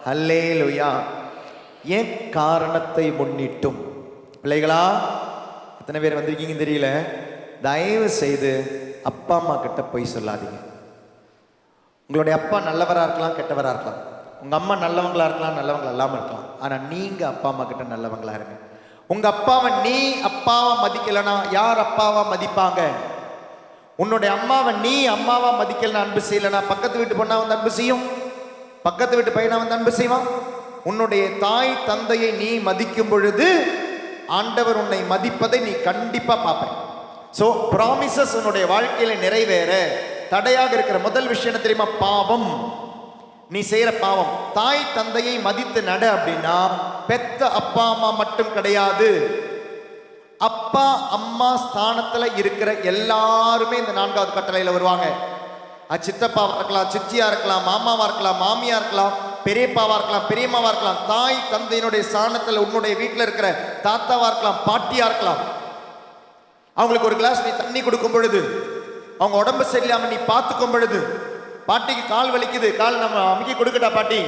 ஹல்லேலூயா. ஏன் காரணத்தை முன்னிட்டும். பிள்ளைகளா, எத்தனை பேர் வந்திருக்கீங்கன்னு தெரியல. தயவு செய்து அப்பா அம்மா கிட்ட பொய் சொல்லாதீங்க. உங்களுடைய அப்பா நல்லவராக இருக்கலாம், கெட்டவராக இருக்கலாம். உங்கள் அம்மா நல்லவங்களா இருக்கலாம், நல்லவங்களா இல்லாமல் இருக்கலாம். ஆனால் நீங்கள் அப்பா அம்மா கிட்ட நல்லவங்களா இருங்க. உங்கள் அப்பாவை நீ அப்பாவா மதிக்கலைன்னா யார் அப்பாவா மதிப்பாங்க? உன்னுடைய அம்மாவை நீ அம்மாவா மதிக்கலன்னா, அன்பு செய்யலைன்னா பக்கத்து வீட்டு பொண்ணா வந்து அன்பு செய்யும், பக்கத்து வீட்டு பையனா வந்து அன்பு செய்வான். உன்னுடைய தாய் தந்தையை நீ மதிக்கும் பொழுது ஆண்டவர் உன்னை மதிப்பதை நீ கண்டிப்பா பார்ப்ப. ஸோ ப்ராமிசஸ் உன்னுடைய வாழ்க்கையில நிறைவேற தடையாக இருக்கிற முதல் விஷயம் என்ன தெரியுமா? பாவம். நீ செய்யற பாவம். தாய் தந்தையை மதித்து நட அப்படின்னா பெத்த அப்பா அம்மா மட்டும் கிடையாது, அப்பா அம்மா ஸ்தானத்துல இருக்கிற எல்லாருமே இந்த 4வது கட்டளையில வருவாங்க. சித்தப்பாவா இருக்கலாம், சித்தியா இருக்கலாம், மாமாவா இருக்கலாம், மாமியா இருக்கலாம், பெரியப்பாவா இருக்கலாம், பெரியம்மாவா இருக்கலாம். தாய் தந்தையினுடைய ஸ்தானத்துல உன்னுடைய வீட்டில் இருக்கிற தாத்தாவா இருக்கலாம், பாட்டியா இருக்கலாம். அவங்களுக்கு ஒரு கிளாஸ் நீ தண்ணி கொடுக்கும் பொழுது, அவங்க உடம்பு சரியில்லாம நீ பார்த்துக்கும் பொழுது, பாட்டிக்கு கால் வலிக்குது, கால் நம்ம அமுக்கி கொடுக்கட்டா பாட்டி?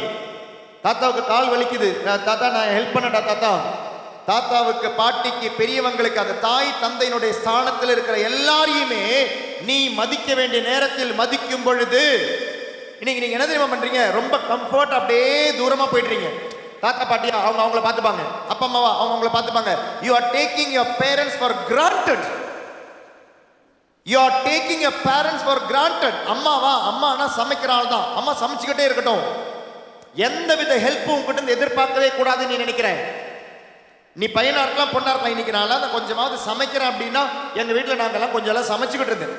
தாத்தாவுக்கு கால் வலிக்குது, தாத்தா நான் ஹெல்ப் பண்ணட்டா தாத்தா? தாத்தாவுக்கு, பாட்டிக்கு, பெரியவங்களுக்கு, அந்த தாய் தந்தையினுடைய ஸ்தானத்தில் இருக்கிற எல்லாரையுமே நீ மதிக்க வேண்டிய நேரத்தில் மதிக்கும் பொழுது இன்னைக்கு நீங்க என்ன தெரியுமா பண்றீங்க? ரொம்ப கம்ஃபர்ட், அப்படியே தூரமா போயிடுறீங்க. தாத்தா பாட்டியா அவங்க அவங்கள பார்த்துப்பாங்க, அப்பா அம்மாவா அவங்க அவங்கள பார்த்துப்பாங்க. You are taking your parents for granted. You are taking your parents for granted. அம்மாவா, அம்மானா சமைக்கிற ஆள் தான், அம்மா சமைச்சுக்கிட்டே இருக்கட்டும், எந்தவித ஹெல்ப்பும் உங்ககிட்ட இருந்து எதிர்பார்க்கவே கூடாதுன்னு நீ நினைக்கிற. நீ பையனா இருக்கலாம், பொண்ணா இருக்கலாம். இன்னைக்கு நான் கொஞ்சமாவது சமைக்கிறேன் அப்படின்னா, எங்க வீட்டில் நாங்கெல்லாம் கொஞ்சம் எல்லாம் சமைச்சுக்கிட்டு இருந்தேன்.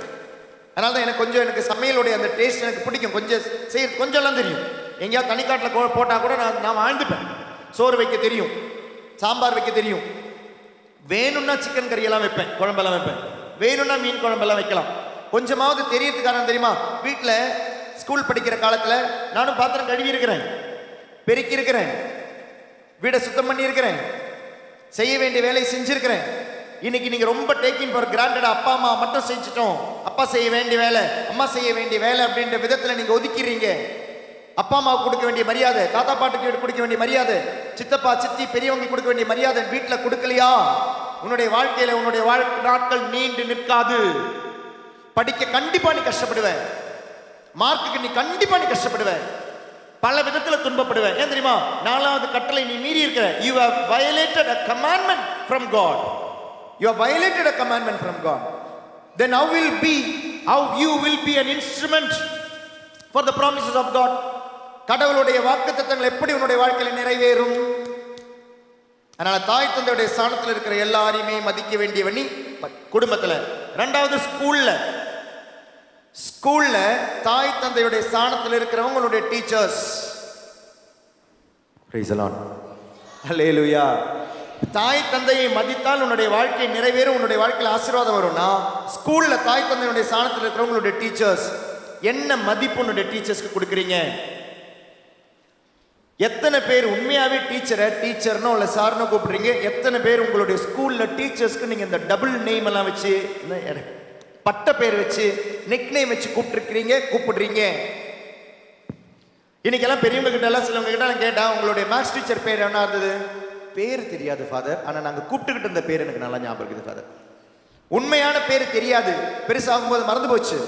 அதனால தான் எனக்கு சமையலுடைய அந்த டேஸ்ட் எனக்கு பிடிக்கும். கொஞ்சம் செய்யறது கொஞ்சம் எல்லாம் தெரியும். எங்கேயாவது தனிக்காட்டில் போட்டால் கூட நான் வாழ்ந்துப்பேன். சோறு வைக்க தெரியும், சாம்பார் வைக்க தெரியும், வேணும்னா சிக்கன் கறியெல்லாம் வைப்பேன், குழம்பெல்லாம் வைப்பேன், வேணும்னா மீன் குழம்பெல்லாம் வைக்கலாம். கொஞ்சமாவது தெரியறதுக்காரன் தெரியுமா? வீட்டில் ஸ்கூல் படிக்கிற காலத்தில் நானும் பாத்திரம் கழுவி இருக்கிறேன், பெருக்கி இருக்கிறேன், வீடை சுத்தம் பண்ணி இருக்கிறேன், செய்ய வேண்டிய வேலையை செஞ்சிருக்கிறேன். இன்னைக்கு நீங்க ரொம்ப டேக்கிங் ஃபார் கிராண்டட். அப்பா அம்மா மட்டும் செஞ்சுட்டோம், அப்பா செய்ய வேண்டிய வேலை, அம்மா செய்ய வேண்டிய வேலை அப்படின்ற விதத்துல நீங்க ஒதுக்கிறீங்க. அப்பா அம்மாவுக்கு கொடுக்க வேண்டிய மரியாதை, தாத்தா பாட்டுக்கு கொடுக்க வேண்டிய மரியாதை, சித்தப்பா சித்தி பெரியவங்களுக்கு கொடுக்க வேண்டிய மரியாதை வீட்டில் கொடுக்கலையா, உன்னுடைய வாழ்க்கையில உன்னுடைய வாழ்க்கை நாட்கள் நீண்டு நிற்காது. படிக்க கண்டிப்பா நீ கஷ்டப்படுவ, மார்க்குக்கு நீ கண்டிப்பா நீ கஷ்டப்படுவ, பல விதத்துல துன்பப்படுவ. ஏன் தெரியுமா? 4வது கட்டளை நீ மீறி இருக்கிற. You have violated a commandment from God. You have violated a commandment from God. Then how you will be an instrument for the promises of God. கடவுளுடைய வாக்குத்தத்தங்கள் எப்படி உன்னுடைய வாழ்க்கையில நிறைவேறும்? அதனால தாய் தந்தையுடைய ஸ்தானத்தில் இருக்கிற எல்லாரையுமே மதிக்க வேண்டியவன் நீ குடும்பத்துல. 2வது ஸ்கூல்ல தாய் தந்தையுடைய ஸ்தானத்தில் இருக்கிறவங்க உன்னுடைய டீச்சர்ஸ். பிரைஸ் தி லார்ட், ஹல்லேலூயா. தாய் தந்தையை மதித்தால் உன்னுடைய வாழ்க்கை நிறைவேறும், உன்னுடைய வாழ்க்கையில் ஆசீர்வாதம் வரும்னா ஸ்கூல்ல தாய் தந்தையுடைய ஸ்தானத்தில் இருக்கிறவங்களுடைய டீச்சர்ஸ் என்ன மதிப்பு உன்னுடைய டீச்சர்ஸ்க்கு கொடுக்குறீங்க? எத்தனை பேர் உண்மையாவே டீச்சரை டீச்சர்னோ இல்லை சார்னோ கூப்பிடுறீங்க? எத்தனை பேர் உங்களுடைய ஸ்கூல்ல டீச்சர்ஸ்க்கு நீங்க இந்த டபுள் நேம் எல்லாம் வச்சு, பட்ட பேர் வச்சு, நெக் நேம் வச்சு கூப்பிடுறீங்க? இன்னைக்கெல்லாம் பெரியவங்க கிட்ட எல்லாம் சிலவங்க கிட்ட கேட்டா உங்களுடைய மேக்ஸ் டீச்சர் பேர் என்ன இருந்தது? பேர் தெரியாது ஃபாதர், ஆனா நாங்க கூப்பிட்டுக்கிட்டு இருந்த பேர் எனக்கு நல்லா ஞாபகம் இருக்குது ஃபாதர். உண்மையான பேர் தெரியாது, பெருசாகும் போது மறந்து போச்சு.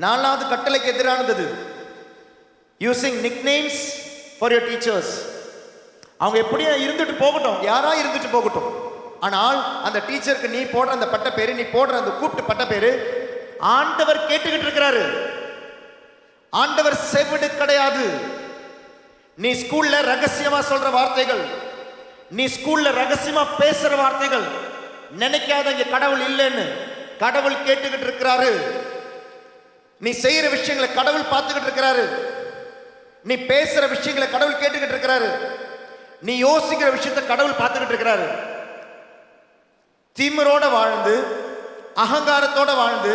4வது கட்டளைக்கு எதிரானது using nicknames for your teachers. அவங்க எப்படியா இருந்துட்டு போகட்டும், யாரா இருந்துட்டு போகட்டும், ஆனால் அந்த டீச்சருக்கு நீ போடுற அந்த பட்ட பேரு, நீ போடுற அந்த கூப்பிட்டு பட்ட பேரு ஆண்டவர் கேட்டுக்கிட்டு இருக்கிறாரு. ஆண்டவர் செவிடு கிடையாது. நீ ஸ்கூல்ல ரகசியமா சொல்ற வார்த்தைகள், நீ ஸ்கூல்ல ரகசியமா பேசுற வார்த்தைகள், நினைக்காத இங்க கடவுள் இல்லைன்னு. கடவுள் கேட்டுக்கிட்டு இருக்கிறாரு. நீ செய்யற விஷயங்களை கடவுள் பார்த்துக்கிட்டு இருக்கிறாரு. நீ பேசுற விஷயங்களை கடவுள் கேட்டுக்கிட்டு இருக்கிறாரு. நீ யோசிக்கிற விஷயத்தை கடவுள் பார்த்துக்கிட்டு இருக்கிறாரு. திமிரோட வாழ்ந்து, அகங்காரத்தோட வாழ்ந்து,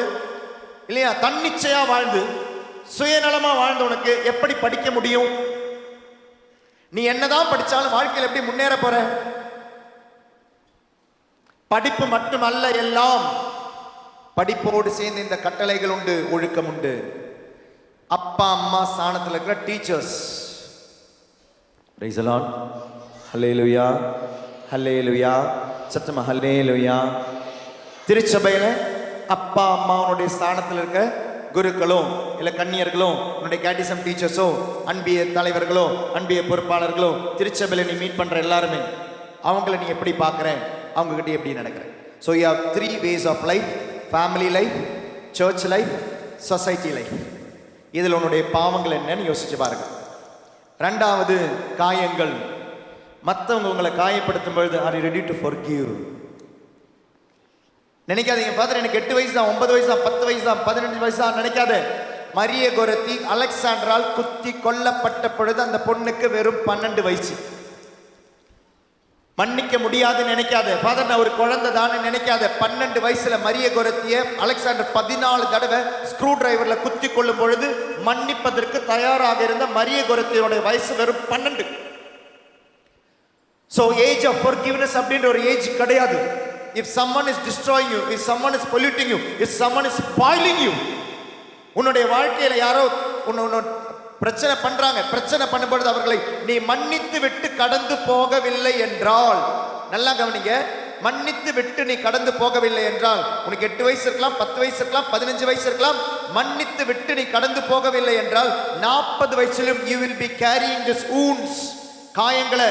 இல்லையா, தன்னிச்சையா வாழ்ந்து, சுயநலமா வாழ்ந்து உனக்கு எப்படி படிக்க முடியும்? நீ என்னதான் படிச்சாலும் வாழ்க்கையில் எப்படி முன்னேற போற? படிப்பு மட்டுமல்ல எல்லாம், படிப்போடு சேர்ந்து இந்த கட்டளைகள் உண்டு, ஒழுக்கம் உண்டு. அப்பா அம்மா ஸ்தானத்தில் இருக்கிற teachers. Price the Lord, hallelujah, ஹல்லேலூயா, சத்தமா ஹல்லேலூயா. திருச்சபையில அப்பா அம்மாவுடைய ஸ்தானத்தில் இருக்க குருக்களும் இல்ல கன்னியர்களும், உன்னுடைய கேட்டிசம் டீச்சர்ஸோ, அன்பிய தலைவர்களோ, அன்பிய பொறுப்பாளர்களோ, திருச்சபையில நீ மீட் பண்ற எல்லாருமே அவங்கள நீ எப்படி பார்க்குற, அவங்க கிட்ட எப்படி நடக்கிற? So you have 3 ways of life: family life, church life, society life. இதில் உன்னுடைய பாவங்கள் என்னன்னு யோசிச்சு பாருங்க. 2வது காயங்கள். மற்றவங்க உங்களை காயப்படுத்தும் பொழுது are you ready to forgive? நினைக்காதீங்க ஃபாதர் எனக்கு 8 வயசு தான், 9 வயசு தான், 10 வயசு தான், 15 வயசு தான் நினைக்காத. மரிய கொரத்தி அலெக்சாண்டரால் குத்தி கொல்லப்பட்ட பொழுது அந்த பொண்ணுக்கு வெறும் 12 வயசு. மன்னிக்க முடியாதுன்னு நினைக்காத. ஃபாதர் நான் ஒரு குழந்தை தான் நினைக்காத. 12 வயசுல மரிய கொரத்திய அலெக்சாண்டர் 14 தடவை ஸ்க்ரூ டிரைவர்ல குத்தி கொள்ளும் பொழுது மன்னிப்பதற்கு தயாராக இருந்த மரிய கொரத்தியோட வயசு வெறும் 12. ஸோ ஏஜ் ஆஃப் ஃபர்கிவ்னஸ் அப்படின்ற ஒரு ஏஜ் கிடையாது. If someone is destroying you, if someone is polluting you, if someone is spoiling you, உன்னுடைய வாழ்க்கையில யாரோ உன்னை பிரச்சனை பண்றாங்க, பிரச்சனை பண்ணும்பொழுது அவர்களை நீ மன்னித்து விட்டு கடந்து போகவில்லை என்றால், நல்லா கவனிங்க, மன்னித்து விட்டு நீ கடந்து போகவில்லை என்றால், உனக்கு 8 வயசு இருக்கலாம், 10 வயசு இருக்கலாம், 15 வயசு இருக்கலாம், மன்னித்து விட்டு நீ கடந்து போகவில்லை என்றால் 40 வயசிலும் you will be carrying this wounds, காயங்களை.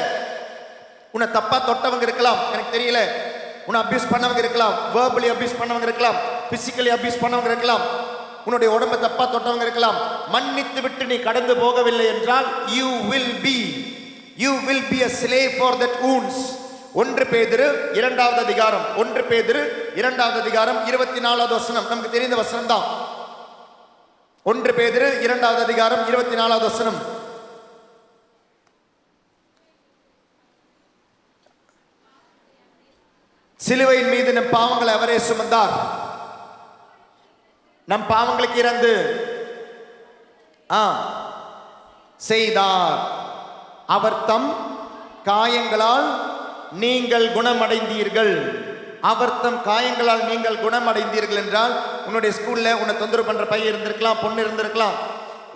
உன்னை தப்பா தொட்டவங்க இருக்கலாம், எனக்கு தெரியல, உன்னை அபியூஸ் பண்ணவங்க இருக்கலாம், verbally அபியூஸ் பண்ணவங்க இருக்கலாம், பிசிக்கலி அபியூஸ் பண்ணவங்க இருக்கலாம், உன்னுடைய உடம்பை தப்பா தொட்டவங்க இருக்கலாம். மன்னித்து விட்டு நீ கடந்து போகவில்லை என்றால் you will be a slave for that wounds. 1 பேதுரு 2வது அதிகாரம் 24வது வசனம், நமக்கு தெரிந்த வசனம் தான். 1 பேதுரு 2வது அதிகாரம் 24வது வசனம். சிலுவையின் மீது நம் பாவங்களை அவரே சுமந்தார், நம் பாவங்களுக்கு இறந்து செய்தார். அவர் தம் காயங்களால் நீங்கள் குணமடைந்தீர்கள். அவர் தம் காயங்களால் நீங்கள் குணமடைந்தீர்கள் என்றால், உன்னுடைய ஸ்கூல்ல உன்னை தொந்தரவு பண்ற பையன் இருந்திருக்கலாம், பொண்ணு இருந்திருக்கலாம்,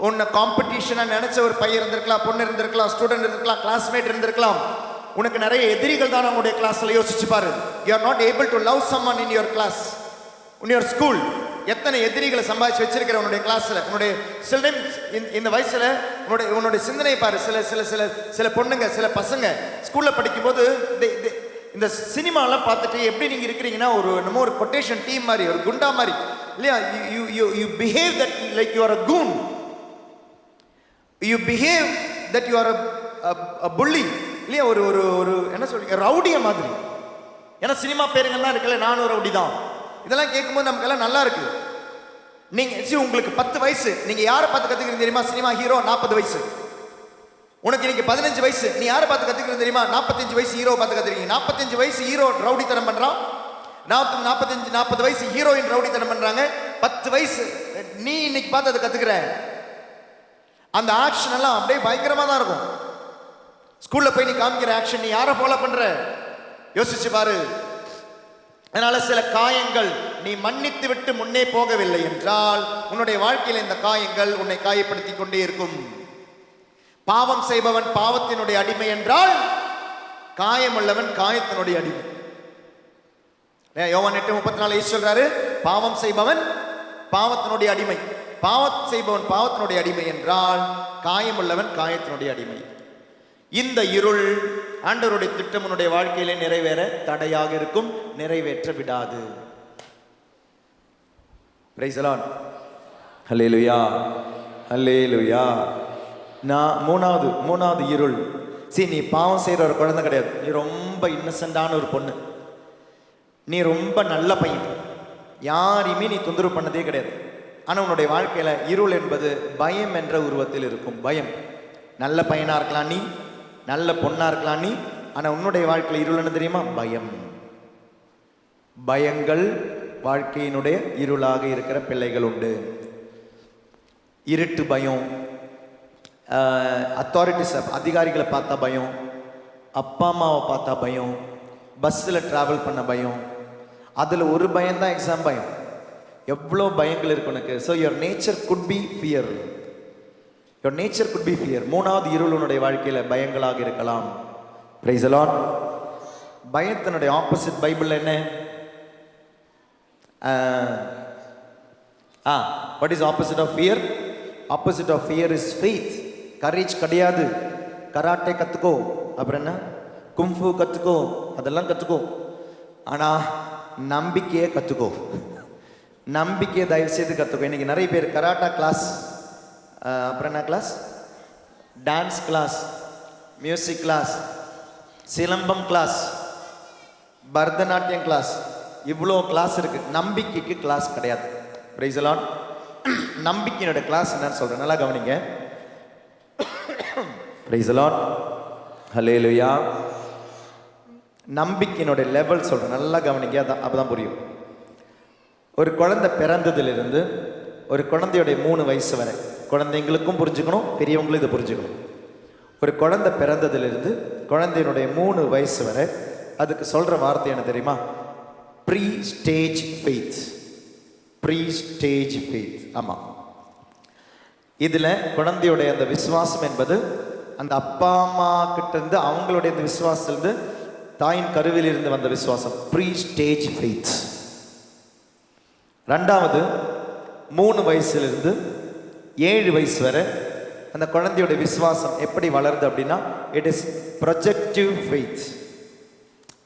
உன்னை காம்படிஷனா நினைச்ச ஒரு பையன் இருந்திருக்கலாம், பொண்ணு இருந்திருக்கலாம், ஸ்டூடெண்ட் இருந்திருக்கலாம், கிளாஸ்மேட் இருந்திருக்கலாம். உனக்கு நிறைய எதிரிகள் தான் உங்களுடைய கிளாஸ்ல. யோசிச்சு பாரு, you are not able to love someone in your class, in your school. எத்தனை எதிரிகளை சம்பாதிச்சு வச்சிருக்கிற உன்னுடைய கிளாஸ்ல. உன்னுடைய சில டைம் இந்த வயசுல உன்னுடைய சிந்தனை பாரு. சில சில சில சில பொண்ணுங்க, சில பசங்க ஸ்கூல்ல படிக்கும் போது இந்த சினிமாலாம் பார்த்துட்டு எப்படி நீங்க இருக்கிறீங்கன்னா, நம்ம ஒரு கொட்டேஷன் டீம் மாதிரி, ஒரு குண்டா மாதிரி இல்லையா? You behave that like you are a goon, you behave that you are a புள்ளி இல்லையா? ஒரு ஒரு ஒரு என்ன சொல்றீங்க, ரவுடிய மாதிரி. ஏன்னா சினிமா பேருங்கள்லாம் இருக்குல்ல, நானும் ரவுடி தான். இதெல்லாம் கேட்கும்போது நமக்கெல்லாம் நல்லா இருக்கு. நீங்க உங்களுக்கு 10 வயசு, நீங்க யாரை பார்த்து கத்துக்கிறீங்க தெரியுமா? Cinema hero. 40 வயசு உனக்கு, இன்னைக்கு 15 வயசு, நீ யாரை பார்த்து கத்துக்கிறீங்க தெரியுமா? 45 வயசு ஹீரோ பார்த்து கத்துக்கிறீங்க. 45 வயசு ஹீரோ ரவுடித்தனம் பண்றான், 40 வயசு ஹீரோயின் ரவுடித்தனம் பண்றாங்க. 10 வயசு நீ இன்னைக்கு பார்த்து அதை கத்துக்கிற. அந்த ஆக்ஷன் எல்லாம் அப்படியே பயங்கரமா தான் இருக்கும். ஸ்கூல்ல போய் நீ காமிக்கிற ஆக்ஷன், நீ யாரை ஃபாலோ பண்ற? யோசிச்சு பாரு. அதனால சில காயங்கள் நீ மன்னித்து விட்டு முன்னே போகவில்லை என்றால், உன்னுடைய வாழ்க்கையில் இந்த காயங்கள் உன்னை காயப்படுத்தி கொண்டே இருக்கும். பாவம் செய்பவன் பாவத்தினுடைய அடிமை என்றால், காயமுள்ளவன் காயத்தினுடைய அடிமை. யோவான் 8:34 சொல்றாரு, பாவம் செய்பவன் பாவத்தினுடைய அடிமை. பாவம் செய்பவன் பாவத்தினுடைய அடிமை என்றால், காயமுள்ளவன் காயத்தினுடைய அடிமை. இந்த இருள் ஆண்டவருடைய திட்டம் உன்னுடைய வாழ்க்கையிலே நிறைவேற தடையாக இருக்கும், நிறைவேற்ற விடாது. Praise the Lord. Hallelujah, hallelujah. நான் மூணாவது இருள். நீ பாவம் செய்யற ஒரு குழந்தை கிடையாது. நீ ரொம்ப இன்னசென்டான ஒரு பொண்ணு, நீ ரொம்ப நல்ல பையன், யாரையுமே நீ தொந்தரவு பண்ணதே கிடையாது. ஆனால் உன்னுடைய வாழ்க்கையில இருள் என்பது பயம் என்ற உருவத்தில் இருக்கும். பயம். நல்ல பையனா இருக்கலாம் நீ, நல்ல பொண்ணா இருக்கலாம் நீ, ஆனா உன்னுடைய வாழ்க்கையில் இருள் என்ன தெரியுமா? பயம். பயங்கள் வாழ்க்கையினுடைய இருளாக இருக்கிற பிள்ளைகள் உண்டு. இருட்டு பயம், அத்தாரிட்டிஸ் அதிகாரிகளை பார்த்தா பயம், அப்பா அம்மாவை பார்த்தா பயம், பஸ்ஸில் ட்ராவல் பண்ண பயம். அதில் ஒரு பயம்தான் எக்ஸாம் பயம். எவ்வளோ பயங்கள் இருக்கு உனக்கு. So your nature could be fear. Your nature could be fear. மூணாவது இருள் உன்னுடைய வாழ்க்கையில பயங்களாக இருக்கலாம். Praise the Lord. பயத்தினுடைய ஆப்போசிட் பைபிள்ல என்ன? What is opposite of fear? Opposite of fear is faith. Courage கிடையாது. கராட்டே கத்துக்கோ, அப்புறம் என்ன, கும்ஃபு கத்துக்கோ, அதெல்லாம் கத்துக்கோ. ஆனா நம்பிக்கையே கத்துக்கோ. நம்பிக்கையை தயவு செய்து கத்துக்கோ. இன்னைக்கு நிறைய பேர் கராட்டா கிளாஸ், அப்புறம் என்ன class, dance class, music class, silambam class, Bharatanatyam class, இவ்வளோ கிளாஸ் இருக்கு. நம்பிக்கைக்கு கிளாஸ் கிடையாது. Praise the Lord. நம்பிக்கையினுடைய கிளாஸ் என்னன்னு சொல்றேன், நல்லா கவனிங்க. Praise the Lord. ஹல்லேலூயா. நம்பிக்கையினுடைய லெவல் சொல்றேன், நல்லா கவனிங்க, அப்பதான் புரியும். ஒரு குழந்தை பிறந்ததிலிருந்து ஒரு குழந்தையுடைய 3 வயசு வரை, குழந்தைங்களுக்கும் புரிஞ்சுக்கணும், பெரியவங்களும் இதை புரிஞ்சுக்கணும். ஒரு குழந்தை பிறந்ததிலிருந்து குழந்தையினுடைய 3 வயசு வரை அதுக்கு சொல்ற வார்த்தை என்ன தெரியுமா? Pre stage faith. Pre stage faith. ஆமா, இதில் குழந்தையுடைய அந்த விசுவாசம் என்பது அந்த அப்பா அம்மா கிட்ட இருந்து அவங்களுடைய அந்த விசுவாசத்திலிருந்து தாயின் கருவில் இருந்து வந்த விசுவாசம், ப்ரீ ஸ்டேஜ் ஃபெய்த். ரெண்டாவது 3 வயசுலேருந்து 7 வயசு வரை அந்த குழந்தையோட விசுவாசம் எப்படி வளருது அப்படின்னா இட் இஸ் ப்ரொஜெக்டிவ் ஃபெய்த்.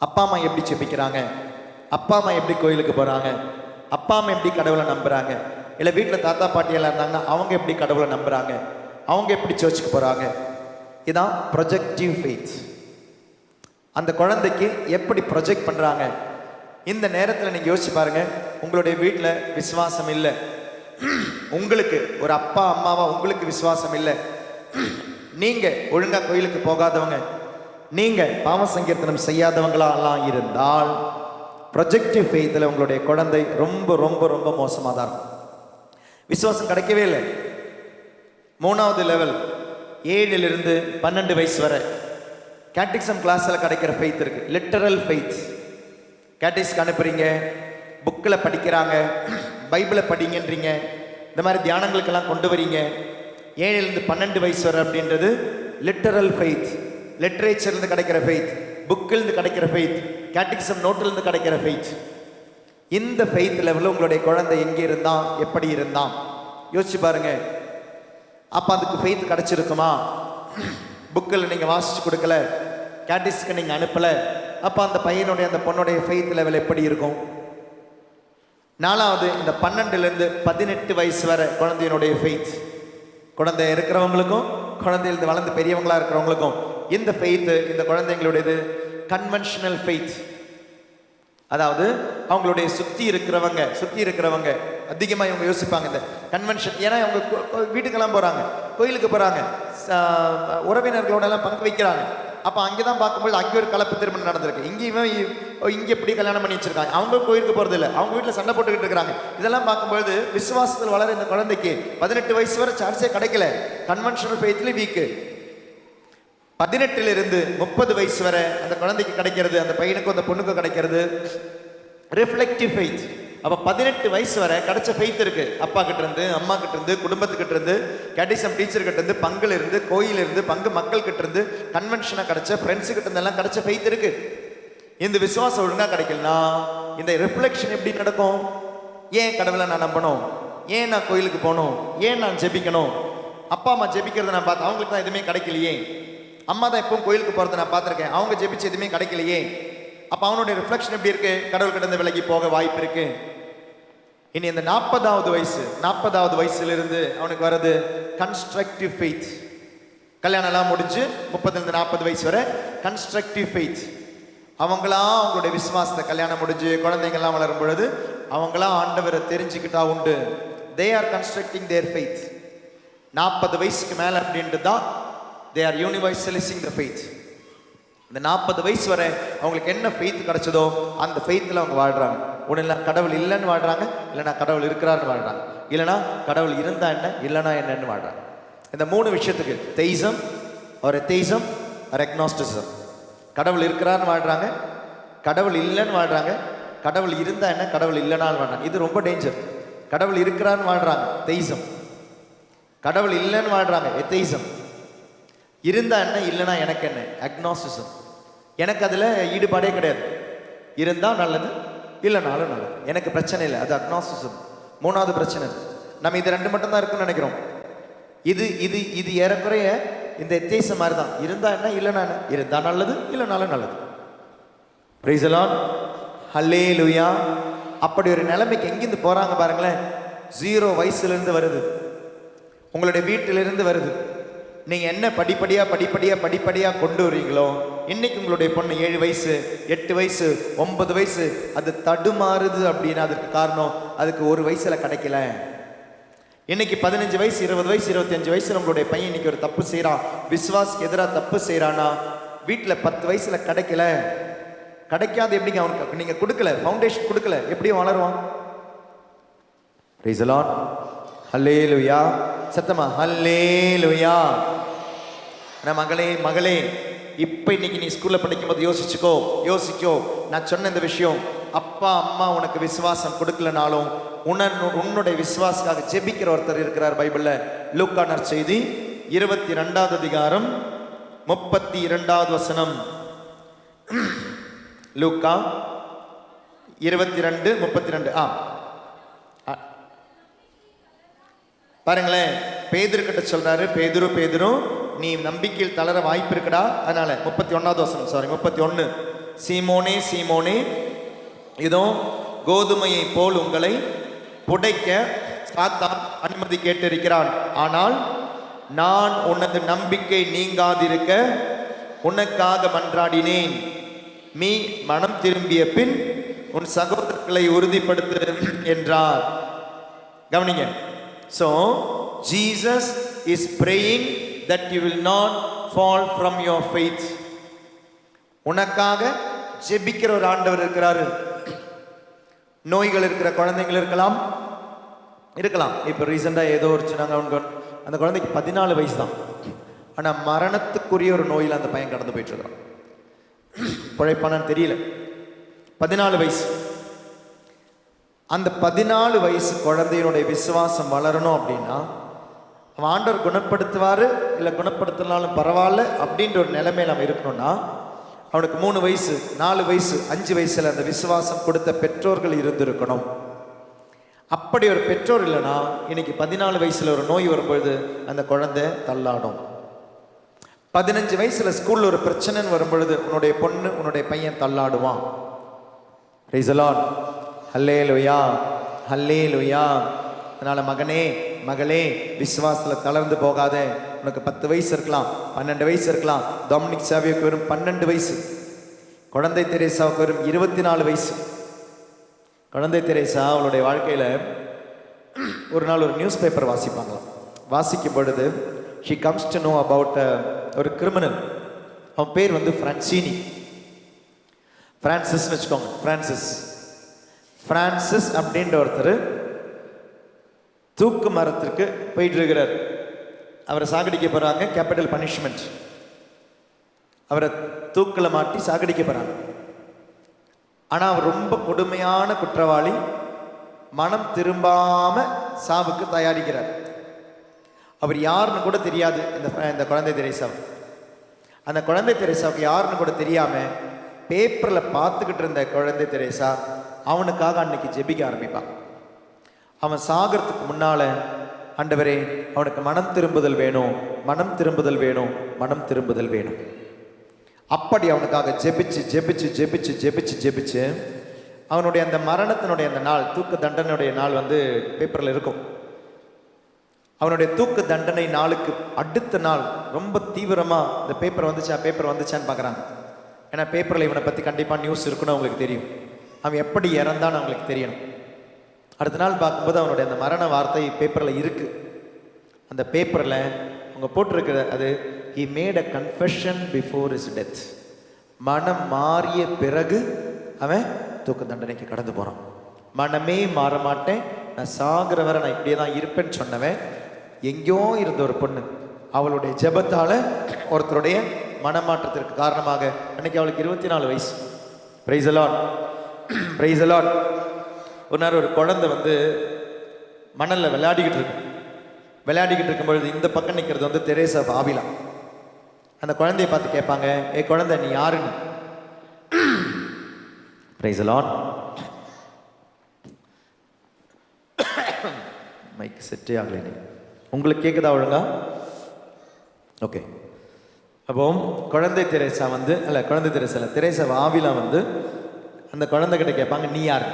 அப்பா அம்மா எப்படி செபிக்கிறாங்க, அப்பா அம்மா எப்படி கோயிலுக்கு போகிறாங்க, அப்பா அம்மா எப்படி கடவுளை நம்புகிறாங்க, இல்லை வீட்டில் தாத்தா பாட்டியெல்லாம் இருந்தாங்கன்னா அவங்க எப்படி கடவுளை நம்புகிறாங்க, அவங்க எப்படி சர்ச்சுக்கு போகிறாங்க, இதான் ப்ரொஜெக்டிவ் ஃபெய்த். அந்த குழந்தைக்கு எப்படி ப்ரொஜெக்ட் பண்ணுறாங்க. இந்த நேரத்தில் நீங்கள் யோசிச்சு பாருங்கள், உங்களுடைய வீட்டில் விசுவாசம் இல்லை, உங்களுக்கு ஒரு அப்பா அம்மாவா உங்களுக்கு விசுவாசம் இல்லை, நீங்கள் ஒழுங்காக கோயிலுக்கு போகாதவங்க, நீங்கள் பாவ சங்கீர்த்தனம் செய்யாதவங்களாலாம் இருந்தால் ப்ரொஜெக்டிவ் ஃபெய்த்தில் உங்களுடைய குழந்தை ரொம்ப ரொம்ப ரொம்ப மோசமாக தான் இருக்கும். விசுவாசம் கிடைக்கவே இல்லை. 3வது லெவல் 7லிருந்து 12 வயசு வரை கேட்டிக்ஸம் கிளாஸில் கிடைக்கிற ஃபெய்த் இருக்குது, லிட்டரல் ஃபெய்த். கேட்டிக்ஸ்க்கு அனுப்புறீங்க, புக்கில் படிக்கிறாங்க, பைபிளை படிங்கன்றீங்க, இந்த மாதிரி தியானங்களுக்கெல்லாம் கொண்டு வரீங்க. 7லிருந்து 12 வயசு வரை அப்படின்றது லிட்டரல் ஃபெய்த், லிட்ரேச்சர்லேருந்து கிடைக்கிற ஃபெய்த், புக்கிலிருந்து கிடைக்கிற ஃபெய்த், கேட்டிக்ஸம் நோட்டிலிருந்து கிடைக்கிற ஃபெய்த். இந்த ஃபெய்த் லெவலில் உங்களுடைய குழந்தை எங்கே இருந்தான், எப்படி இருந்தான் யோசிச்சு பாருங்க. அப்போ அதுக்கு ஃபெய்த் கிடைச்சிருக்குமா? புக்கில் நீங்கள் வாசிச்சு கொடுக்கல, கேட்டிக்ஸ்க்கு நீங்கள் அனுப்பலை, அப்போ அந்த பையனுடைய அந்த பொண்ணுடைய ஃபெய்த் லெவல் எப்படி இருக்கும்? 4வது இந்த 12லிருந்து 18 வயசு வரை குழந்தையினுடைய ஃபெய்த். குழந்தை இருக்கிறவங்களுக்கும் குழந்தையிலிருந்து வளர்ந்து பெரியவங்களா இருக்கிறவங்களுக்கும் இந்த ஃபெய்த்து, இந்த குழந்தைங்களுடையது கன்வென்ஷனல் ஃபெய்த். அதாவது அவங்களுடைய சுற்றி இருக்கிறவங்க அதிகமாக இவங்க யோசிப்பாங்க இந்த கன்வென்ஷன். ஏன்னா அவங்க வீட்டுக்கெல்லாம் போகிறாங்க, கோயிலுக்கு போகிறாங்க, உறவினர்களோடலாம் பங்கு வைக்கிறாங்க. அப்போ அங்கே தான் பார்க்கும்போது அங்கே ஒரு கலப்பு திருமணம் நடந்திருக்கு, இங்கே எப்படி கல்யாணம் பண்ணி வச்சிருக்காங்க, அவங்க கோயிலுக்கு போகிறது இல்லை, அவங்க வீட்டில் சண்டை போட்டுக்கிட்டு இருக்கிறாங்க. இதெல்லாம் பார்க்கும்போது விசுவாசத்தில் வளர இந்த குழந்தைக்கு 18 வயசு வரை சார்ஜே கிடைக்கல, கன்வென்ஷனல் ஃபெய்த்ல வீக்கு. 18லிருந்து 30 வயசு வரை அந்த குழந்தைக்கு கிடைக்கிறது, அந்த பையனுக்கும் அந்த பொண்ணுக்கும் கிடைக்கிறது ரிஃப்ளெக்டிவ் ஃபெய்த். அப்போ 18 வயசு வரை கிடைச்ச ஃபெய்த் இருக்கு, அப்பா கிட்ட இருந்து, அம்மா கிட்ட இருந்து, குடும்பத்துக்கிட்ட இருந்து, கேட்டிசம் டீச்சர் கிட்ட இருந்து, பங்குல இருந்து, கோயில் இருந்து, பங்கு மக்கள் கிட்ட இருந்து, கன்வென்ஷனாக கிடைச்ச ஃப்ரெண்ட்ஸு கிட்ட இருந்தெல்லாம் கிடைச்ச ஃபெய்த் இருக்கு. இந்த விசுவாசம் ஒழுங்காக கிடைக்கலனா இந்த ரிஃப்ளெக்ஷன் எப்படி நடக்கும்? ஏன் கடவுளை நான் நம்பணும், ஏன் நான் கோயிலுக்கு போகணும், ஏன் நான் ஜெபிக்கணும், அப்பா அம்மா ஜெபிக்கிறத நான் பார்த்தேன், அவங்களுக்கு தான் எதுவுமே கிடைக்கலையே, அம்மா தான் எப்பவும் கோயிலுக்கு போகிறத நான் பார்த்துருக்கேன், அவங்க ஜெபிச்சு எதுவுமே கிடைக்கலையே. அப்போ அவனுடைய ரிஃப்ளெக்ஷன் எப்படி இருக்கு? கடவுள் கிட்ட இருந்து விலகி போக வாய்ப்பு இருக்கு. இனி இந்த 40வது வயசுலேருந்து அவனுக்கு வர்றது கன்ஸ்ட்ரக்டிவ் ஃபெய்த். கல்யாணம்லாம் முடிஞ்சு 30லிருந்து 40 வயசு வரை கன்ஸ்ட்ரக்டிவ் ஃபெய்த். அவங்களாம் அவங்களுடைய விசுவாசத்தை கல்யாணம் முடிஞ்சு குழந்தைங்கள்லாம் வளரும் பொழுது அவங்களாம் ஆண்டவரை தெரிஞ்சுக்கிட்டா உண்டு. They are constructing there faith. 40 வயசுக்கு மேலே அப்படின்றது தான் தே ஆர் யூனிவர்சலைசிங் த ஃபெய்த். இந்த 40 வயசு வரை அவங்களுக்கு என்ன ஃபெய்த் கிடைச்சதோ அந்த ஃபெய்த்தில் அவங்க வாழ்கிறாங்க. ஒன்றும் இல்லை கடவுள் இல்லைன்னு வாழ்கிறாங்க, இல்லைனா கடவுள் இருக்கிறாருன்னு வாழ்கிறாங்க, இல்லைனா கடவுள் இருந்தா என்ன இல்லைனா என்னன்னு வாழ்கிறாங்க. இந்த 3 விஷயத்துக்கு தெய்சம் ஒரு எத்தெய்சம் ஒரு எக்னாஸ்டிசம். கடவுள் இருக்கிறான்னு வாழ்கிறாங்க, கடவுள் இல்லைன்னு வாழ்கிறாங்க, கடவுள் இருந்தா என்ன கடவுள் இல்லைனாலும் வாழ்கிறாங்க. இது ரொம்ப டேஞ்சர். கடவுள் இருக்கிறான்னு வாழ்கிறாங்க தெய்சம், கடவுள் இல்லைன்னு வாழ்கிறாங்க எத்தெய்சம். இருந்தா என்ன இல்லைனா எனக்கு என்ன அக்னாஸ்டிசம். எனக்கு அதில் ஈடுபாடே கிடையாது, இருந்தால் நல்லது இல்லைனாலும் நல்லது, எனக்கு பிரச்சனை இல்லை, அது அக்னாஸ்டிசம். 3வது பிரச்சனை நம்ம இது 2 மட்டும் தான் இருக்குன்னு நினைக்கிறோம். இது இது இது ஏறக்குறைய இந்த எத்தேசம் மாதிரி தான். இருந்தா என்ன இல்லைனா என்ன, இருந்தா நல்லது இல்லைனாலும் நல்லது. பிரைஸ் தி லார்ட், ஹல்லேலூயா. அப்படி ஒரு நிலைமைக்கு எங்கிருந்து போறாங்க பாருங்களேன். 0 வயசுலேருந்து வருது, உங்களுடைய வீட்டிலிருந்து வருது. நீங்கள் என்ன படிப்படியாக கொண்டு வரீங்களோ, இன்னைக்கு உங்களுடைய பொண்ணு 7 வயசு 8 வயசு 9 வயசு அது தடுமாறுது அப்படின்னா அதுக்கு காரணம் அதுக்கு 1 வயசுல கிடைக்கல. இன்னைக்கு 15 வயசு 20 வயசு 25 வயசு நம்மளுடைய பையன் இன்னைக்கு ஒரு தப்பு செய்கிறான், விசுவாசுக்கு எதிராக தப்பு செய்கிறான்னா வீட்டில் 10 வயசுல கிடைக்கல. கிடைக்காது எப்படிங்க? அவனுக்கு நீங்கள் கொடுக்கல, ஃபவுண்டேஷன் கொடுக்கல, எப்படியும் வளருவான். பிரைஸ் தி லார்ட், ஹல்லேலூயா. சத்தமா ஹல்லேலூயா. மகளே இப்போ இன்னைக்கு நீ ஸ்கூல்ல படிக்கும்போது யோசிக்கோ. நான் சொன்ன இந்த விஷயம் அப்பா அம்மா உனக்கு விசுவாசம் கொடுக்கலனாலும் உன்னுடைய விசுவாசத்துக்காக ஜெபிக்கிற ஒருத்தர் இருக்கிறார் பைபிள்ல. லூக்கா நற்செய்தி 22வது அதிகாரம் 32வது வசனம். லூக்கா 22:32. பாருங்களேன், பேதுரு கிட்ட சொல்றாரு, பேதுரு நீ நம்பிக்கையில் தளர வாய்ப்பு இருக்குடா. அதனால 31வது வசனம், 31. சீமோனே இதோ கோதுமையை போல் உங்களை புடைக்க சாத்தான் அனுமதி கேட்டிருக்கிறான். ஆனால் நான் உனது நம்பிக்கை நீங்காதிருக்க உனக்காக மன்றாடினேன். நீ மனம் திரும்பிய பின் உன் சகோதரர்களை உறுதிப்படுத்து என்றார். கவனிங்க. So Jesus is praying that you will not fall from your faith. உனக்காக ஜெபிக்கிற ஒரு ஆண்டவர் இருக்கிறாரு. நோய்கள் இருக்கிற குழந்தைகள் இருக்கலாம். இப்போ ரீசெண்டாக ஏதோ ஒரு சொன்னாங்க, அந்த குழந்தைக்கு 14 வயசு தான், ஆனால் மரணத்துக்குரிய ஒரு நோயில் அந்த பையன் கடந்து போயிட்டு இருக்கிறான். பிழைப்பானான்னு தெரியல. 14 வயசு. அந்த 14 வயசு குழந்தையினுடைய விசுவாசம் வளரணும் அப்படின்னா அவன் ஆண்டவர் குணப்படுத்துவார், இல்லை குணப்படுத்தினாலும் பரவாயில்ல அப்படின்ற ஒரு நிலைமையில் அவன் இருக்கணும்னா அவனுக்கு 3 வயசு 4 வயசு 5 வயசுல அந்த விசுவாசம் கொடுத்த பெற்றோர்கள் இருந்திருக்கணும். அப்படி ஒரு பெற்றோர் இல்லைன்னா இன்னைக்கு 14 வயசுல ஒரு நோய் வரும்பொழுது அந்த குழந்தை தள்ளாடும். 15 வயசுல ஸ்கூல்ல ஒரு பிரச்சனைன்னு வரும்பொழுது உன்னுடைய பொண்ணு உன்னுடைய பையன் தள்ளாடுவான். Price the Lord. Hallelujah, hallelujah. அதனால மகனே மகளே, விசுவாசத்தில் தளர்ந்து போகாத. உனக்கு 10 வயசு இருக்கலாம், 12 வயசு இருக்கலாம். டொமினிக் சாவியோக்கு வெறும் 12 வயசு, குழந்தை தெரேசாவுக்கு வெறும் 24 வயசு. குழந்தை தெரேசா அவளுடைய வாழ்க்கையில் ஒரு நாள் ஒரு நியூஸ் பேப்பர் வாசிப்பாங்களாம். வாசிக்கும் பொழுது she comes to know about ஒரு கிரிமினல். அவன் பேர் வந்து ஃப்ரான்சினி, பிரான்சிஸ்ன்னு வச்சுக்கோங்க. பிரான்சிஸ் அப்படின்ற ஒருத்தர் தூக்கு மரத்திற்கு போயிட்டு இருக்கிறார். அவரை சாகடிக்க போறாங்க, கேபிட்டல் பனிஷ்மெண்ட். அவரை தூக்கில் மாட்டி சாகடிக்க போறாங்க. ஆனால் அவர் ரொம்ப கொடுமையான குற்றவாளி, மனம் திரும்பாம சாவுக்கு தயாரிக்கிறார். அவர் யாருன்னு கூட தெரியாது இந்த குழந்தை தெரேசா. அந்த குழந்தை தெரேசாவுக்கு யாருன்னு கூட தெரியாம பேப்பரில் பார்த்துக்கிட்டு இருந்த குழந்தை தெரேசா அவனுக்காக அன்னைக்கு ஜெபிக்க ஆரம்பிப்பான். அவன் சாகிறதுக்கு முன்னால, ஆண்டவரே அவனுக்கு மனம் திரும்புதல் வேணும், மனம் திரும்புதல் வேணும், மனம் திரும்புதல் வேணும். அப்படி அவனுக்காக ஜெபிச்சு ஜெபிச்சு ஜெபிச்சு ஜெபிச்சு ஜெபிச்சு அவனுடைய அந்த மரணத்தினுடைய அந்த நாள், தூக்கு தண்டனையுடைய நாள் வந்து பேப்பரில் இருக்கும். அவனுடைய தூக்கு தண்டனை நாளுக்கு அடுத்த நாள் ரொம்ப தீவிரமாக இந்த பேப்பர் வந்துச்சான்னு பார்க்குறாங்க. ஏன்னா பேப்பரில் இவனை பற்றி கண்டிப்பாக நியூஸ் இருக்குன்னு அவங்களுக்கு தெரியும். அவன் எப்படி இறந்தான்னு அவங்களுக்கு தெரியணும். அடுத்த நாள் பார்க்கும்போது அவனுடைய அந்த மரண வார்த்தை பேப்பரில் இருக்குது. அந்த பேப்பரில் அவங்க போட்டிருக்கிற அது he made a confession before his death. மனம் மாறிய பிறகு அவன் தூக்கு தண்டனைக்கு கடந்து போகிறான். மனமே மாற மாட்டேன், நான் சாகிற வரை நான் இப்படியே தான் இருப்பேன்னு சொன்னவன் எங்கேயோ இருந்த ஒரு பொண்ணு அவளுடைய ஜெபத்தால் ஒருத்தருடைய மனமாற்றத்திற்கு காரணமாக அன்னைக்கு அவளுக்கு 24 வயசு. Price the Lord, praise the Lord. ஒரு நேரம் ஒரு குழந்தை வந்து மணலில் விளையாடிக்கிட்டு இருக்கும்பொழுது இந்த பக்கம் நிற்கிறது வந்து தெரேசா ஆவிலா. அந்த குழந்தைய பார்த்து கேட்பாங்க, குழந்தை நீ யாருன்னு? Price the Lord. மைக் செட்டே ஆகலை. உங்களுக்கு கேட்குதா ஒழுங்கா? ஓகே. அப்போ குழந்தை தெரேசா வந்து தெரேசா ஆவிலா வந்து அந்த குழந்தைகிட்ட கேட்பாங்க, நீ யார்?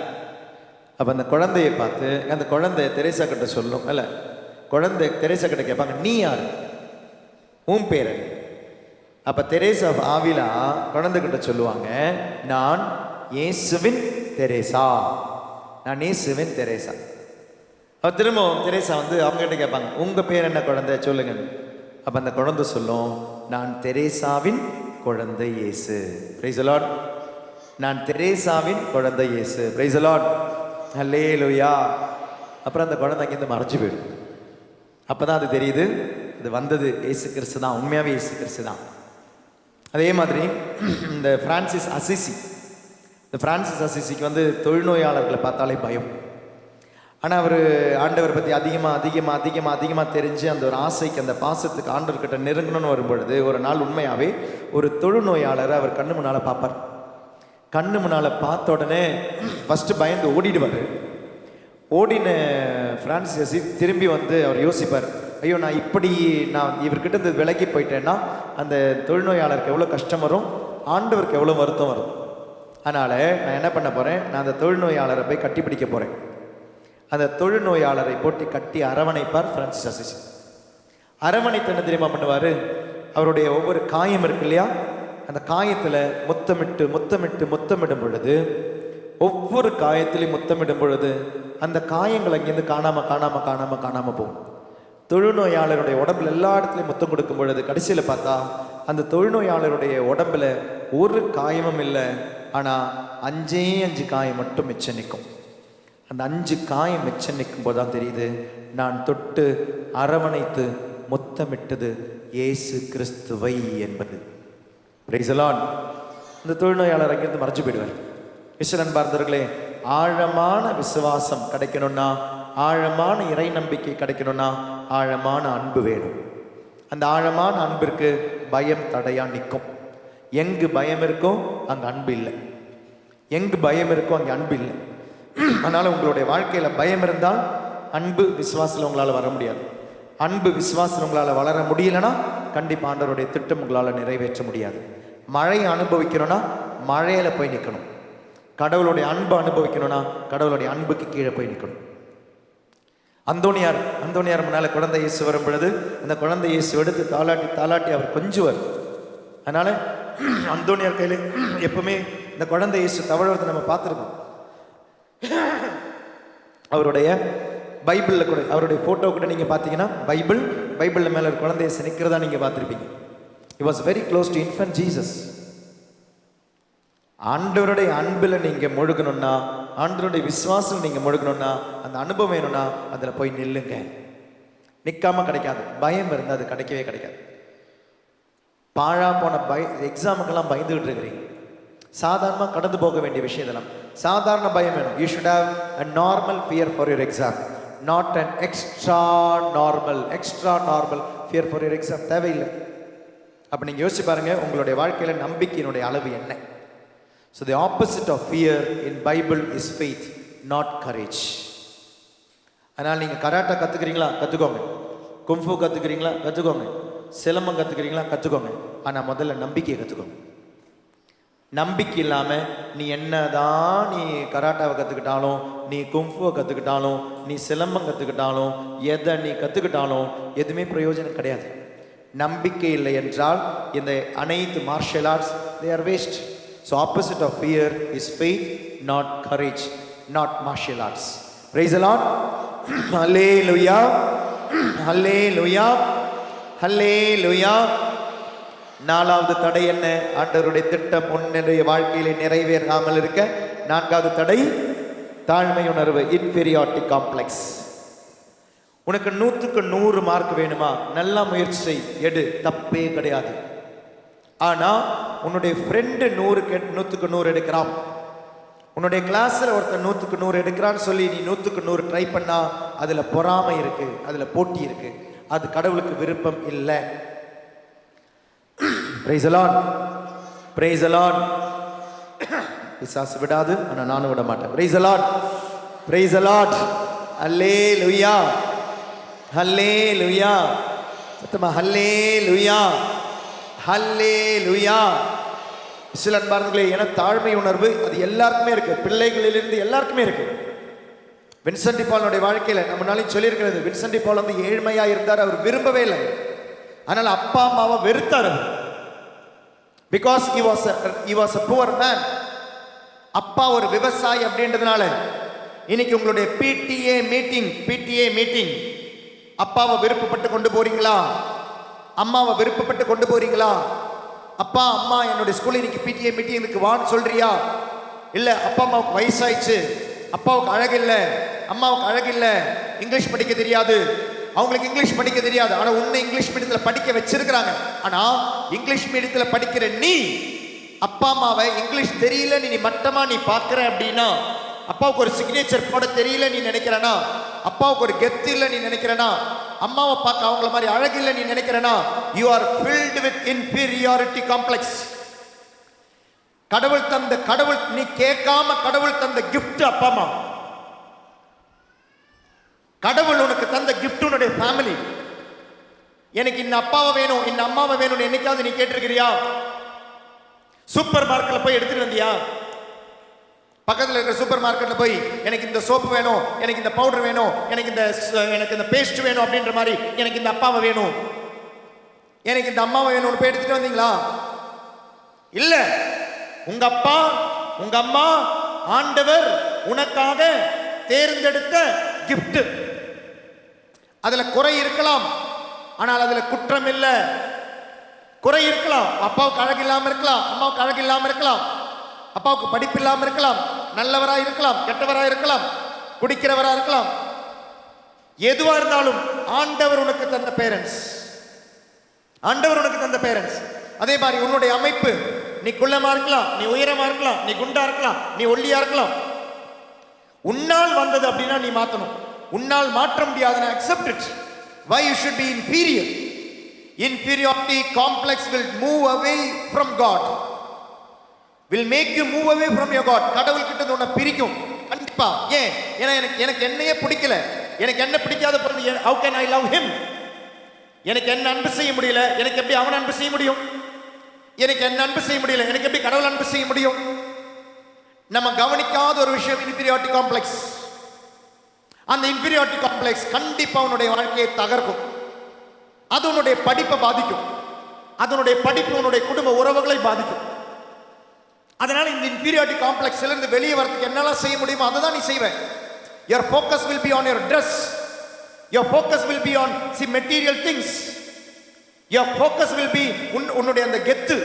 அப்போ அந்த குழந்தையை பார்த்து அந்த குழந்தை தெரேசா கிட்ட சொல்லும், குழந்தை தெரேசா கிட்ட கேட்பாங்க, நீ யார், உன் பேர்? அப்போ தெரேசா ஆவிலா குழந்தைகிட்ட சொல்லுவாங்க, நான் இயேசுவின் தெரேசா, நான் இயேசுவின் தெரேசா. அப்போ திரும்பவும் தெரேசா வந்து அவங்ககிட்ட கேட்பாங்க, உங்கள் பேர் என்ன குழந்தை சொல்லுங்க. அப்போ அந்த குழந்தை சொல்லும், நான் தெரேசாவின் குழந்தை இயேசு. Praise the Lord. நான் தெரேசாவின் குழந்தை இயேசு. Praise the Lord. ஹல்லேலூயா. அப்புறம் அந்த குழந்தை அங்கேருந்து மறைஞ்சு போயிடும். அப்போ தான் அது தெரியுது, அது வந்தது இயேசு கிறிஸ்து தான், உண்மையாகவே இயேசு கிறிஸ்து தான். அதே மாதிரி இந்த பிரான்சிஸ் அசிசிக்கு வந்து தொழுநோயாளர்களை பார்த்தாலே பயம். ஆனால் அவர் ஆண்டவர் பற்றி அதிகமாக தெரிஞ்சு அந்த ஒரு ஆசைக்கு, அந்த பாசத்துக்கு ஆண்டவர்கிட்ட நெருங்கணும்னு வரும்பொழுது ஒரு நாள் உண்மையாகவே ஒரு தொழுநோயாளரை அவர் கண்ணு முன்னால் பார்ப்பார். கண்ணு முன்னால் பார்த்த உடனே ஃபஸ்ட்டு பயந்து ஓடிடுவார். ஓடின பிரான்சிஸ் திரும்பி வந்து அவர் யோசிப்பார், ஐயோ நான் இவர்கிட்ட இருந்து விலகி போயிட்டேன்னா அந்த தொழுநோயாளருக்கு எவ்வளோ கஷ்டம் வரும், ஆண்டவருக்கு எவ்வளோ வருத்தம் வரும். அதனால் நான் என்ன பண்ண போகிறேன், நான் அந்த தொழுநோயாளரை போய் கட்டி பிடிக்க போகிறேன். அந்த தொழுநோயாளரை போட்டு கட்டி அரவணைப்பார் பிரான்சிஸ் அசிசி. அரவணைத்து என்ன தெரியுமா பண்ணுவார், அவருடைய ஒவ்வொரு காயம் இருக்கு இல்லையா, அந்த காயத்தில் முத்தமிடும் பொழுது, ஒவ்வொரு காயத்திலையும் முத்தமிடும் பொழுது அந்த காயங்கள் அங்கேருந்து காணாமல் போகும். தொழுநோயாளருடைய உடம்புல எல்லா இடத்துலையும் முத்தம் கொடுக்கும் பொழுது கடைசியில் பார்த்தா அந்த தொழுநோயாளருடைய உடம்புல ஒரு காயமும் இல்லை, ஆனால் 5 காயம் மட்டும் மிச்சம் நிற்கும். அந்த 5 காயம் மிச்சம் நிற்கும் போது தான் தெரியுது, நான் தொட்டு அரவணைத்து முத்தமிட்டது இயேசு கிறிஸ்துவை என்பது. Price the Lord. அந்த தொழுநோயாளர் அங்கிருந்து மறைஞ்சு போயிடுவார். அன்பார்ந்தவர்களே, ஆழமான விசுவாசம் கிடைக்கணும்னா, ஆழமான இறை நம்பிக்கை கிடைக்கணும்னா ஆழமான அன்பு வேணும். அந்த ஆழமான அன்பிற்கு பயம் தடையா நிற்கும். எங்கு பயம் இருக்கோ அங்கே அன்பு இல்லை, எங்கு பயம் இருக்கோ அங்கே அன்பு இல்லை. அதனால் உங்களுடைய வாழ்க்கையில் பயம் இருந்தால் அன்பு விசுவாசத்தில் உங்களால் வர முடியாது. அன்பு விசுவாசத்தில் உங்களால் வளர முடியலைன்னா கண்டிப்பாக ஆண்டவருடைய திட்டம் உங்களால் நிறைவேற்ற முடியாது. மழையை அனுபவிக்கணும்னா மழையில் போய் நிற்கணும். கடவுளுடைய அன்பு அனுபவிக்கணும்னா கடவுளுடைய அன்புக்கு கீழே போய் நிற்கணும். அந்தோனியார் முன்னால் குழந்தை இயேசு வரும் பொழுது அந்த குழந்தை இயேசு எடுத்து தாலாட்டி அவர் கொஞ்சுவார். அதனால் அந்தோனியார் கையில் எப்பவுமே இந்த குழந்தை இயேசு தவழ்வதை நம்ம பார்த்துருக்கோம். அவருடைய பைபிளில் கூட, அவருடைய ஃபோட்டோ கூட நீங்கள் பார்த்தீங்கன்னா பைபிளில் மேலே ஒரு குழந்தை இயேசு நிற்கிறதா நீங்கள் பார்த்துருப்பீங்க. He was very close to infant Jesus. ஆண்டவருடைய அன்பில் நீங்கள் முழுகணும்னா, ஆண்டவருடைய விசுவாசம் நீங்கள் முழுகணும்னா, அந்த அனுபவம் வேணும்னா அதில் போய் நில்லுங்க. நிற்காம கிடைக்காது. பயம் இருந்தால் அது கிடைக்கவே கிடைக்காது. பாழா போன எக்ஸாமுக்கெல்லாம் பயந்துகிட்டு இருக்கிறீங்க. சாதாரணமாக கடந்து போக வேண்டிய விஷயம் இதெல்லாம். சாதாரண பயம் வேணும். You should have a normal fear for your exam, not an extra normal fear for your exam. தேவையில்லை. அப்போ நீங்கள் யோசிச்சு பாருங்க, உங்களுடைய வாழ்க்கையில் நம்பிக்கையினுடைய அளவு என்ன. So the opposite of fear in Bible is faith, not courage. அதனால் நீங்கள் கராட்டா கற்றுக்கிறீங்களா கற்றுக்கோங்க, கும்ஃபு கற்றுக்கிறீங்களா கற்றுக்கோங்க, சிலம்பம் கற்றுக்கிறீங்களா கற்றுக்கோங்க. ஆனால் முதல்ல நம்பிக்கையை கற்றுக்கோங்க. நம்பிக்கை இல்லாமல் நீ என்னதான் நீ கராட்டாவை கற்றுக்கிட்டாலும், நீ கும்ஃபுவை கற்றுக்கிட்டாலும், நீ சிலம்பம் கற்றுக்கிட்டாலும், எதை நீ கற்றுக்கிட்டாலும் எதுவுமே பிரயோஜனம் கிடையாது. நம்பிக்கை இல்லை என்றால் இந்த அனைத்து martial arts they are waste. So opposite of fear is faith, not courage, not martial arts. Praise the Lord. Hallelujah. Hallelujah. Hallelujah. நாலாவது தடை என்ன? ஆண்டவருடைய திட்டம் உன்னுடைய வாழ்க்கையிலே நிறைவேறாமல் இருக்க நான்காவது தடை தாழ்மை உணர்வு, இன்ஃபீரியாரிட்டி காம்ப்ளெக்ஸ். உனக்கு 100க்கு 100 மார்க் வேணுமா? நல்லா முயற்சி செய், எடு, தப்பே கிடையாது. ஆனால் உன்னுடைய ஃப்ரெண்டு 100க்கு 100 எடுக்கிறான், உன்னுடைய கிளாஸில் ஒருத்தர் 100க்கு 100 எடுக்கிறான்னு சொல்லி நீ 100க்கு 100 ட்ரை பண்ணா அதில் பொறாமை இருக்கு, அதில் போட்டி இருக்கு. அது கடவுளுக்கு விருப்பம் இல்லை. Praise the Lord. Praise the Lord. பிசாசு விடாது, ஆனால் நானும் விட மாட்டேன். Praise the Lord. Praise the Lord. Hallelujah. Hallelujah. சத்தமா Hallelujah. Hallelujah. அன்பார்ந்தவர்களே, என தாழ்மை உணர்வு அது எல்லாருக்குமே இருக்கு, பிள்ளைகளிலிருந்து எல்லாருக்குமே இருக்கு. வின்சென்ட் டி பாலுடைய வாழ்க்கையில நம்ம நாளைக்கு சொல்லியிருக்கிறது, வின்சென்ட் டி பால் வந்து ஏழ்மையா இருந்தார், அவர் விரும்பவே இல்லை. அதனால அப்பா அம்மாவை வெறுத்தார். Because he was a poor man. அப்பா ஒரு விவசாயி அப்படின்றதுனால இன்னைக்கு உங்களுடைய PTA மீட்டிங் அப்பாவை விருப்பப்பட்டு கொண்டு போறீங்களா? அம்மாவை விருப்பப்பட்டு கொண்டு போறீங்களா? அப்பா அம்மா என்னுடைய ஸ்கூலில் இன்னைக்கு PTA மீட்டிங்க்கு வான்னு சொல்றியா? இல்லை அப்பா அம்மாவுக்கு வயசாயிடுச்சு, அப்பாவுக்கு அழகில்லை, அம்மாவுக்கு அழகில்லை, இங்கிலீஷ் படிக்க தெரியாது, அவங்களுக்கு இங்கிலீஷ் படிக்க தெரியாது, ஆனா உன்னை இங்கிலீஷ் மீடியத்துல படிக்க வச்சிருக்கிறாங்க. ஆனா இங்கிலீஷ் மீடியத்துல படிக்கிற நீ அப்பா அம்மாவை இங்கிலீஷ் தெரியல நீ மட்டமா நீ பாக்குற அப்படின்னா, அப்பாவுக்கு ஒரு சிக்னேச்சர் போட தெரியல நீ நினைக்கிறனா, அப்பாவுக்கு ஒரு கெத்து இல்லை நீ நினைக்கிறனா, அம்மாவை பார்க்க அவங்கள மாதிரி அழகு இல்லை நீ நினைக்கிறனா, you are filled with inferiority complex. கடவுள் நீ கேட்காம கடவுள் தந்த கிஃப்ட் அப்பா அம்மா. கடவுள் உனக்கு தந்த கிஃப்ட் உன்னுடைய ஃபேமிலி. எனக்கு இந்த அப்பாவை வேணும் இந்த அம்மாவை வேணும்னு என்னைக்காவது நீ கேட்டிருக்கிறியா? சூப்பர் மார்க்கெட்ல போய் எடுத்துட்டு வந்தியா? பக்கத்தில் இருக்கிற சூப்பர் மார்க்கெட்ல போய் எனக்கு இந்த சோப்பு வேணும், எனக்கு இந்த பவுடர் வேணும், எனக்கு இந்த பேஸ்ட் வேணும் அப்படின்ற மாதிரி எனக்கு இந்த அப்பாவை வேணும், எனக்கு இந்த அம்மாவை வேணும்னு போய் எடுத்துட்டு வந்தீங்களா? இல்ல. உங்க அப்பா உங்க அம்மா ஆண்டவர் உனக்காக தேர்ந்தெடுத்த கிஃப்ட். அதுல குறை இருக்கலாம், ஆனால் அதுல குற்றம் இல்லை. குறை இருக்கலாம், அப்பாவுக்கு அழகு இல்லாம இருக்கலாம், அம்மாவுக்கு அழகு இல்லாம இருக்கலாம், அப்பாவுக்கு படிப்பு இல்லாம இருக்கலாம், நல்லவரா இருக்கலாம், கெட்டவரா இருக்கலாம், குடிக்கிறவரா இருக்கலாம். எதுவா இருந்தாலும் ஆண்டவர் உனக்கு தந்த பேரண்ட்ஸ். ஆண்டவர் உனக்கு தந்த பேரண்ட்ஸ். அதே மாதிரி உன்னுடைய அமைப்பு, நீ குள்ளமா இருக்கலாம், நீ உயரமா இருக்கலாம், நீ குண்டா இருக்கலாம், நீ ஒல்லியா இருக்கலாம். உன்னால் வந்தது அப்படின்னா நீ மாத்தணும். உன்னால் மாற்ற முடியாதுன்னா accept it. Why you should be inferior? Inferiority complex will move away from God. Will make you move away from your God. கடவுள் கிட்ட இருந்து உன்னை பிரிக்கும் கண்டிப்பா. ஏன்? ஏன்னா எனக்கு என்னையே பிடிக்கல, எனக்கு என்ன பிடிக்காத பொழுது how can I love him? எனக்கு என்ன அன்பு செய்ய முடியல, எனக்கு எப்படி அவன் அன்பு செய்ய முடியும்? எனக்கு என்ன அன்பு செய்ய முடியல, எனக்கு எப்படி கடவுள் அன்பு செய்ய முடியும்? நம்ம கவனிக்காத ஒரு விஷயம் இன்ஃபீரியாரிட்டி காம்ப்ளெக்ஸ். அந்த இன்ஃபீரியாரிட்டி காம்ப்ளெக்ஸ் கண்டிப்பா உன்னுடைய வாழ்க்கையை தகர்க்கும். அது உன்னுடைய படிப்பை பாதிக்கும், அதனுடைய படிப்பு உன்னுடைய குடும்ப உறவுகளை பாதிக்கும். அதனால இந்த இன்ஃபீரியாரிட்டி காம்ப்ளெக்ஸ்ல இருந்து வெளியே வரதுக்கு என்னெல்லாம் செய்ய முடியுமோ அதை தான் நீ செய்வ. your focus will be on your dress, your focus will be on material things, your focus will be உன்னுடைய அந்த கெத்து.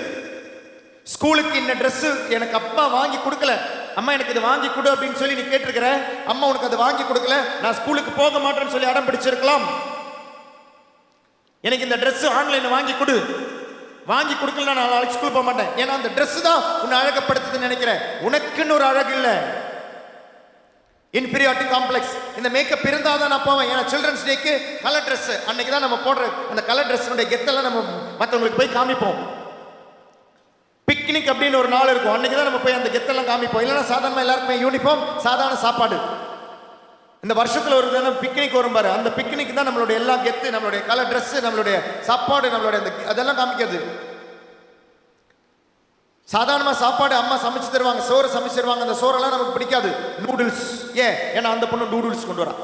ஸ்கூலுக்கு இந்த ட்ரெஸ் எனக்கு அப்பா வாங்கி கொடுக்கல, அம்மா எனக்கு இது வாங்கி கொடு அப்படின்னு சொல்லி நீ கேட்டிருக்கிற, அம்மா உனக்கு அது வாங்கி கொடுக்கல, நான் ஸ்கூலுக்கு போக மாட்டேன்னு சொல்லி அடம் பிடிச்சிருக்கலாம். எனக்கு இந்த ட்ரெஸ் ஆன்லைன்ல வாங்கி கொடு, வாங்கி கொடுக்கல நான் நாளைக்கு ஸ்கூல் போக மாட்டேன். ஏன்னா அந்த ட்ரெஸ் தான் உன்னை அழகப்படுத்துதுன்னு நினைக்கிறேன். உனக்குன்னு ஒரு அழகு இல்லை. Inferiority complex. இந்த மேக்கப் இருந்தால் தான் நான் போவேன். ஏன்னா சில்ட்ரன்ஸ் டேக்கு கலர் ட்ரெஸ் அன்னைக்கு தான் நம்ம போடுற அந்த கலர் ட்ரெஸ்னுடைய கெத்தெல்லாம் நம்ம மற்றவங்களுக்கு போய் காமிப்போம். பிக்னிக் அப்படின்னு ஒரு நாள் இருக்கும், அன்னைக்கு தான் நம்ம போய் அந்த கெத்தெல்லாம் காமிப்போம். இல்லைன்னா சாதாரணமாக எல்லாருக்குமே யூனிஃபார்ம், சாதாரண சாப்பாடு. இந்த வருஷத்துல ஒரு தினம் பிக்னிக் வரும் பாரு, அந்த பிக்னிக் தான் நம்மளுடைய எல்லா கெத்து, நம்மளுடைய கலர் ட்ரெஸ், நம்மளுடைய சாப்பாடு, நம்மளுடைய அதெல்லாம் காமிக்கிறது. சாதாரணமா சாப்பாடு அம்மா சமைச்சு தருவாங்க, சோறு சமைச்சு தருவாங்க. அந்த சோறெல்லாம் நமக்கு பிடிக்காது. நூடுல்ஸ். ஏன்னா அந்த பொண்ணு நூடுல்ஸ் கொண்டு வரா.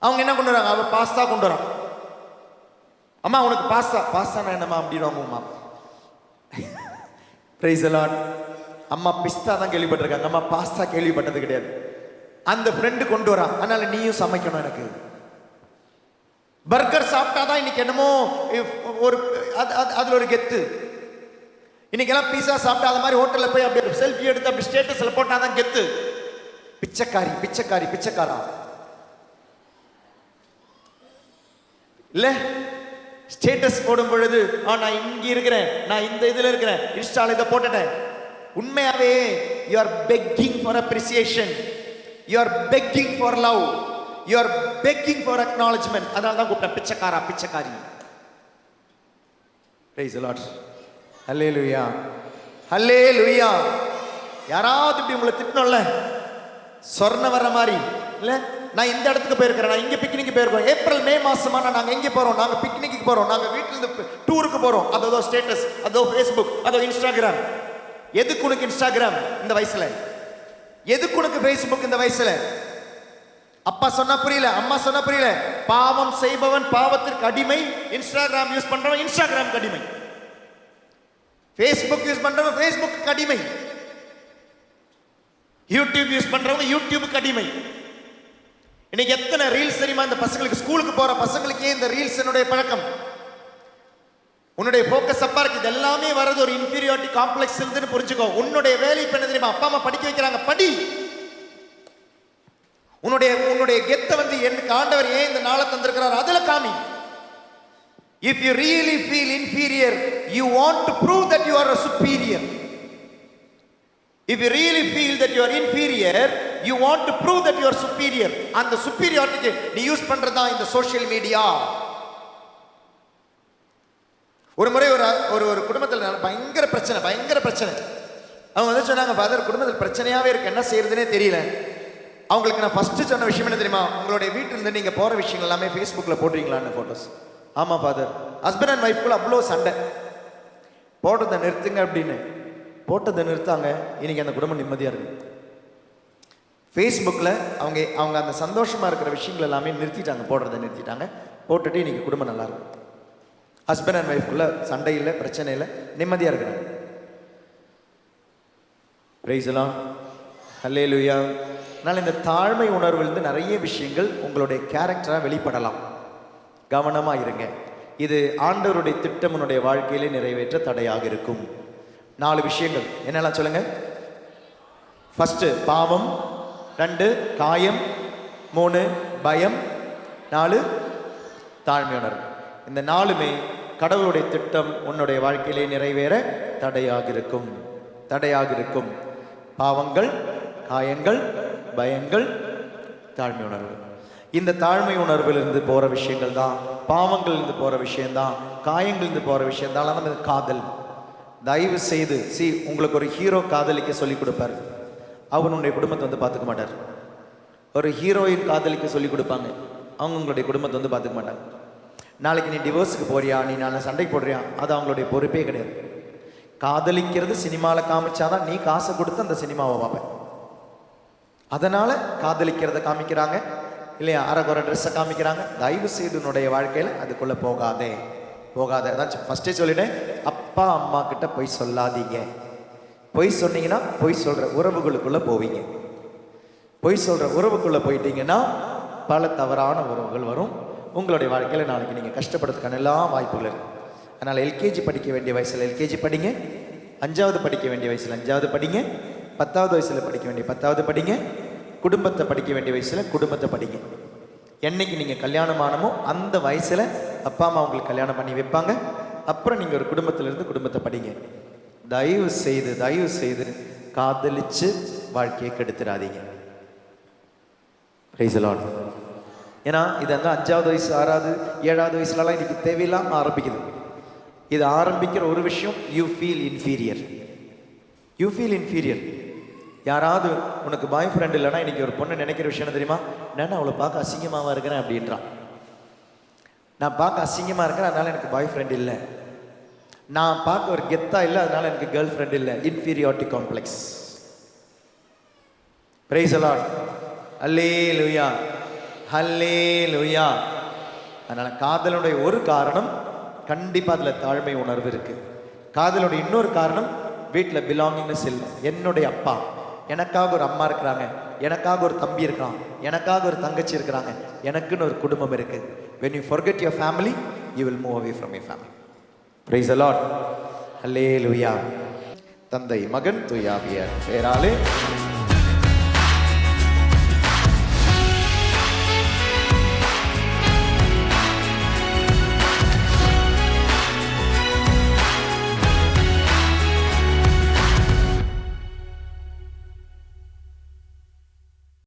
அவங்க என்ன கொண்டு வராங்க? அவ பாஸ்தா கொண்டு வரான். அம்மா உனக்கு பாஸ்தா என்னம்மா அப்படின்னு அம்மா. Price the Lord. அம்மா பிஸ்தா தான் கேள்விப்பட்டிருக்காங்க, அம்மா பாஸ்தா கேள்விப்பட்டது கிடையாது. அந்த ஃப்ரெண்டு கொண்டு வரான், அதனால நீயும் சமைக்கணும். எனக்கு பர்கர் சாப்பிட்டாதான் இன்னைக்கு என்னமோ ஒரு அதுல ஒரு கெத்து. இன்னைக்கெல்லாம் பீஸா சாப்பிட்டா அது மாதிரி ஹோட்டல்ல போய் அப்படி செல்ஃபி எடுத்து அப்படி ஸ்டேட்டஸ்ல போட்டாதான் கெத்து. பிச்சைக்காரி பிச்சைக்காரி பிச்சைக்காரா இல்ல? ஸ்டேட்டஸ் போடும் பொழுது நான் இங்க இருக்கிறேன், நான் இந்த இதுல இருக்கிறேன், இன்ஸ்டால இதை போட்டுட்டேன். உண்மையாவே you are begging for appreciation, you are begging for love, you are begging for acknowledgement. அதனால தான் கூப்பிட்டேன் பிச்சைக்காரா பிச்சைக்காரி. praise the lord. ஹல்லேலூயா ஹல்லேலூயா. யாராவது இப்படி உங்களை திட்டணும்ல, சொர்ண வர மாதிரி இல்ல? நான் இந்த இடத்துக்கு போயிருக்கிறேன், நான் இங்க பிக்னிக் போயிருக்கோம். ஏப்ரல் மே மாசமான நாங்க எங்க போறோம்? நாங்க பிக்னிக்கு போறோம், நாங்க வீட்டுல இருந்து டூருக்கு போறோம். அதோ ஸ்டேட்டஸ், அதோ ஃபேஸ்புக், அதோ இன்ஸ்டாகிராம். எதுக்கு உனக்கு இன்ஸ்டாகிராம் இந்த வயசுல? எதுக்கு உனக்கு ஃபேஸ்புக் இந்த வயசுல? அப்பா சொன்னா புரியல, அம்மா சொன்னா புரியல. பாவம் செய்பவன் பாவத்திற்கு அடிமை, இன்ஸ்டாகிராம் யூஸ் பண்றவன் இன்ஸ்டாகிராம் அடிமை, ஃபேஸ்புக் யூஸ் பண்றவன் ஃபேஸ்புக் அடிமை, யூடியூப் யூஸ் பண்றவங்க யூடியூபுக்கு அடிமை. இன்னைக்கு எத்தனை ரீல்ஸ் தெரியுமா இந்த பசங்களுக்கு? ஸ்கூலுக்கு போற பசங்களுக்கு இந்த ரீல்ஸ் பழக்கம். உன்னுடைய போக்கஸ் அப்பா இருக்கு. இது எல்லாமே வரது ஒரு இன்ஃபீரியாரிட்டி காம்ப்ளெக்ஸ் இருந்துன்னு புரிஞ்சுக்கோ. உன்னுடைய வேலை இப்ப என்ன தெரியுமா? அப்பா அம்மா படிக்க வைக்கிறாங்க, படி. உன்னுடைய உன்னுடைய கெத்தை வந்து எனக்கு ஆண்டவர் ஏன் இந்த நாளை தந்திருக்கிறார் அதுல காமி. If you really feel inferior, you want to prove that you are a superior. If you really feel that you are inferior, you want to prove that you are superior. And the superiority நீ யூஸ் பண்றதா இந்த சோஷியல் மீடியா. ஒரு முறை ஒரு குடும்பத்தில் பயங்கர பிரச்சனை. அவங்க வந்து சொன்னாங்க, ஃபாதர் குடும்பத்தில் பிரச்சனையாவே இருக்கு, என்ன செய்யறதுனே தெரியல. அவங்களுக்கு நான் ஃபர்ஸ்ட் சொன்ன விஷயம் என்ன தெரியுமா? உங்களுடைய வீட்டில் இருந்து நீங்க போற விஷயங்கள் எல்லாமே ஃபேஸ்புக்ல போடுறீங்களான்னு போட்டோஸ். ஆமா ஃபாதர், ஹஸ்பண்ட் அண்ட் ஒய்ஃப்குள்ள அவ்வளோ சண்டை. போட்டதை நிறுத்துங்க அப்படின்னு போட்டதை நிறுத்தாங்க. இன்னைக்கு அந்த குடும்பம் நிம்மதியா இருக்கு. ஃபேஸ்புக்கில் அவங்க அந்த சந்தோஷமா இருக்கிற விஷயங்கள் எல்லாமே நிறுத்திட்டாங்க, போடுறதை நிறுத்திட்டாங்க. போட்டுட்டு இன்னைக்கு குடும்பம் நல்லா இருக்கு. ஹஸ்பண்ட் அண்ட் ஒய்ஃப்குள்ள சண்டை இல்லை, பிரச்சனை இல்லை, நிம்மதியா இருக்கிறாங்க. பிரைஸ் தி லார்ட், ஹல்லேலூயா. அதனால் இந்த தாழ்மை உணர்விலிருந்து நிறைய விஷயங்கள் உங்களுடைய கேரக்டராக வெளிப்படலாம். கவனமாக இருங்க. இது ஆண்டவருடைய திட்டம் உன்னுடைய வாழ்க்கையிலே நிறைவேற்ற தடையாக இருக்கும். 4 விஷயங்கள் என்னெல்லாம் சொல்லுங்க. ஃபர்ஸ்ட் பாவம், 2 காயம், 3 பயம், 4 தாழ்மை உணர்வு. இந்த 4மே கடவுளுடைய திட்டம் உன்னுடைய வாழ்க்கையிலே நிறைவேற தடையாக இருக்கும். பாவங்கள், காயங்கள், பயங்கள், தாழ்மை உணர்வு. இந்த தாழ்மை உணர்விலிருந்து போற விஷயங்கள் தான், பாவங்களிலிருந்து போற விஷயம்தான், காயங்களிலிருந்து போற விஷயம் தான் நம்ம காதல். தயவு செய்து உங்களுக்கு ஒரு ஹீரோ காதலிக்க சொல்லி கொடுப்பாரு, அவர் உங்களுடைய குடும்பத்தை வந்து பார்த்துக்க மாட்டார். ஒரு ஹீரோயின் காதலிக்க சொல்லி கொடுப்பாங்க, அவங்க உங்களுடைய குடும்பத்தை வந்து பார்த்துக்க மாட்டாங்க. நாளைக்கு நீ டிவோர்ஸுக்கு போறியா, நீ நாளை சண்டைக்கு போடுறியா, அது அவங்களுடைய பொறுப்பே கிடையாது. காதலிக்கிறது சினிமாவில் காமிச்சாதான் நீ காசை கொடுத்து அந்த சினிமாவை பார்ப்பேன். அதனால காதலிக்கிறத காமிக்கிறாங்க இல்லையா, அரைக்குறை ட்ரெஸ்ஸை காமிக்கிறாங்க. தயவு செய்து உன்னுடைய வாழ்க்கையில் அதுக்குள்ளே போகாதே. அதான் ஃபர்ஸ்டே சொல்லிட்டேன், அப்பா அம்மா கிட்ட பொய் சொல்லாதீங்க. பொய் சொன்னீங்கன்னா பொய் சொல்கிற உறவுகளுக்குள்ளே போவீங்க. பொய் சொல்கிற உறவுக்குள்ளே போயிட்டீங்கன்னா பல தவறான உறவுகள் வரும். உங்களுடைய வாழ்க்கையில் நாளைக்கு நீங்கள் கஷ்டப்படுறதுக்கான எல்லா வாய்ப்புகள் இருக்குது. அதனால் எல்கேஜி படிக்க வேண்டிய வயசில் எல்கேஜி படிங்க, 5வது படிக்க வேண்டிய வயசில் 5வது படிங்க, 10வது வயசில் படிக்க வேண்டிய 10வது படிங்க, குடும்பத்தை படிக்க வேண்டிய வயசில் குடும்பத்தை படிங்க. என்னைக்கு நீங்கள் கல்யாணம் ஆனமோ அந்த வயசில் அப்பா அம்மா உங்களுக்கு கல்யாணம் பண்ணி வைப்பாங்க. அப்புறம் நீங்கள் ஒரு குடும்பத்திலிருந்து குடும்பத்தை படிங்க. தயவு செய்து காதலிச்சு வாழ்க்கையை கெடுத்துடாதீங்க. Price the Lord. ஏன்னா இதெல்லாம் 5வது வயசு 6வது 7வது வயசுலலாம் இன்னைக்கு தேவையில்லாம ஆரம்பிக்குது. இது ஆரம்பிக்கிற ஒரு விஷயம், யூ ஃபீல் இன்ஃபீரியர். யாராவது உனக்கு பாய் ஃப்ரெண்ட் இல்லைன்னா இன்னைக்கு ஒரு பொண்ணு நினைக்கிற விஷயம் என்ன தெரியுமா? நான் அவளை பார்க்க அசிங்கமாக இருக்கிறேன் அப்படின்றான். நான் பார்க்க அசிங்கமாக இருக்கிறேன், அதனால எனக்கு பாய் ஃப்ரெண்ட் இல்லை. நான் பார்க்க ஒரு கெத்தா இல்லை, அதனால எனக்கு கேர்ள் ஃப்ரெண்ட் இல்லை. Inferiority complex. Praise the Lord, hallelujah, hallelujah. அதனால காதலுடைய ஒரு காரணம் கண்டிப்பாக அதில் தாழ்மை உணர்வு இருக்கு. காதலுடைய இன்னொரு காரணம் வீட்டில் பிலாங்கிங்னஸ் இல்லை. என்னுடைய அப்பா, எனக்காக ஒரு அம்மா இருக்கிறாங்க, எனக்காக ஒரு தம்பி இருக்கிறான், எனக்காக ஒரு தங்கச்சி இருக்கிறாங்க, எனக்குன்னு ஒரு குடும்பம் இருக்கு. when you forget your family you will move away from your family. praise the lord, hallelujah. தந்தை, மகன், தூய ஆவியார் பெயராலே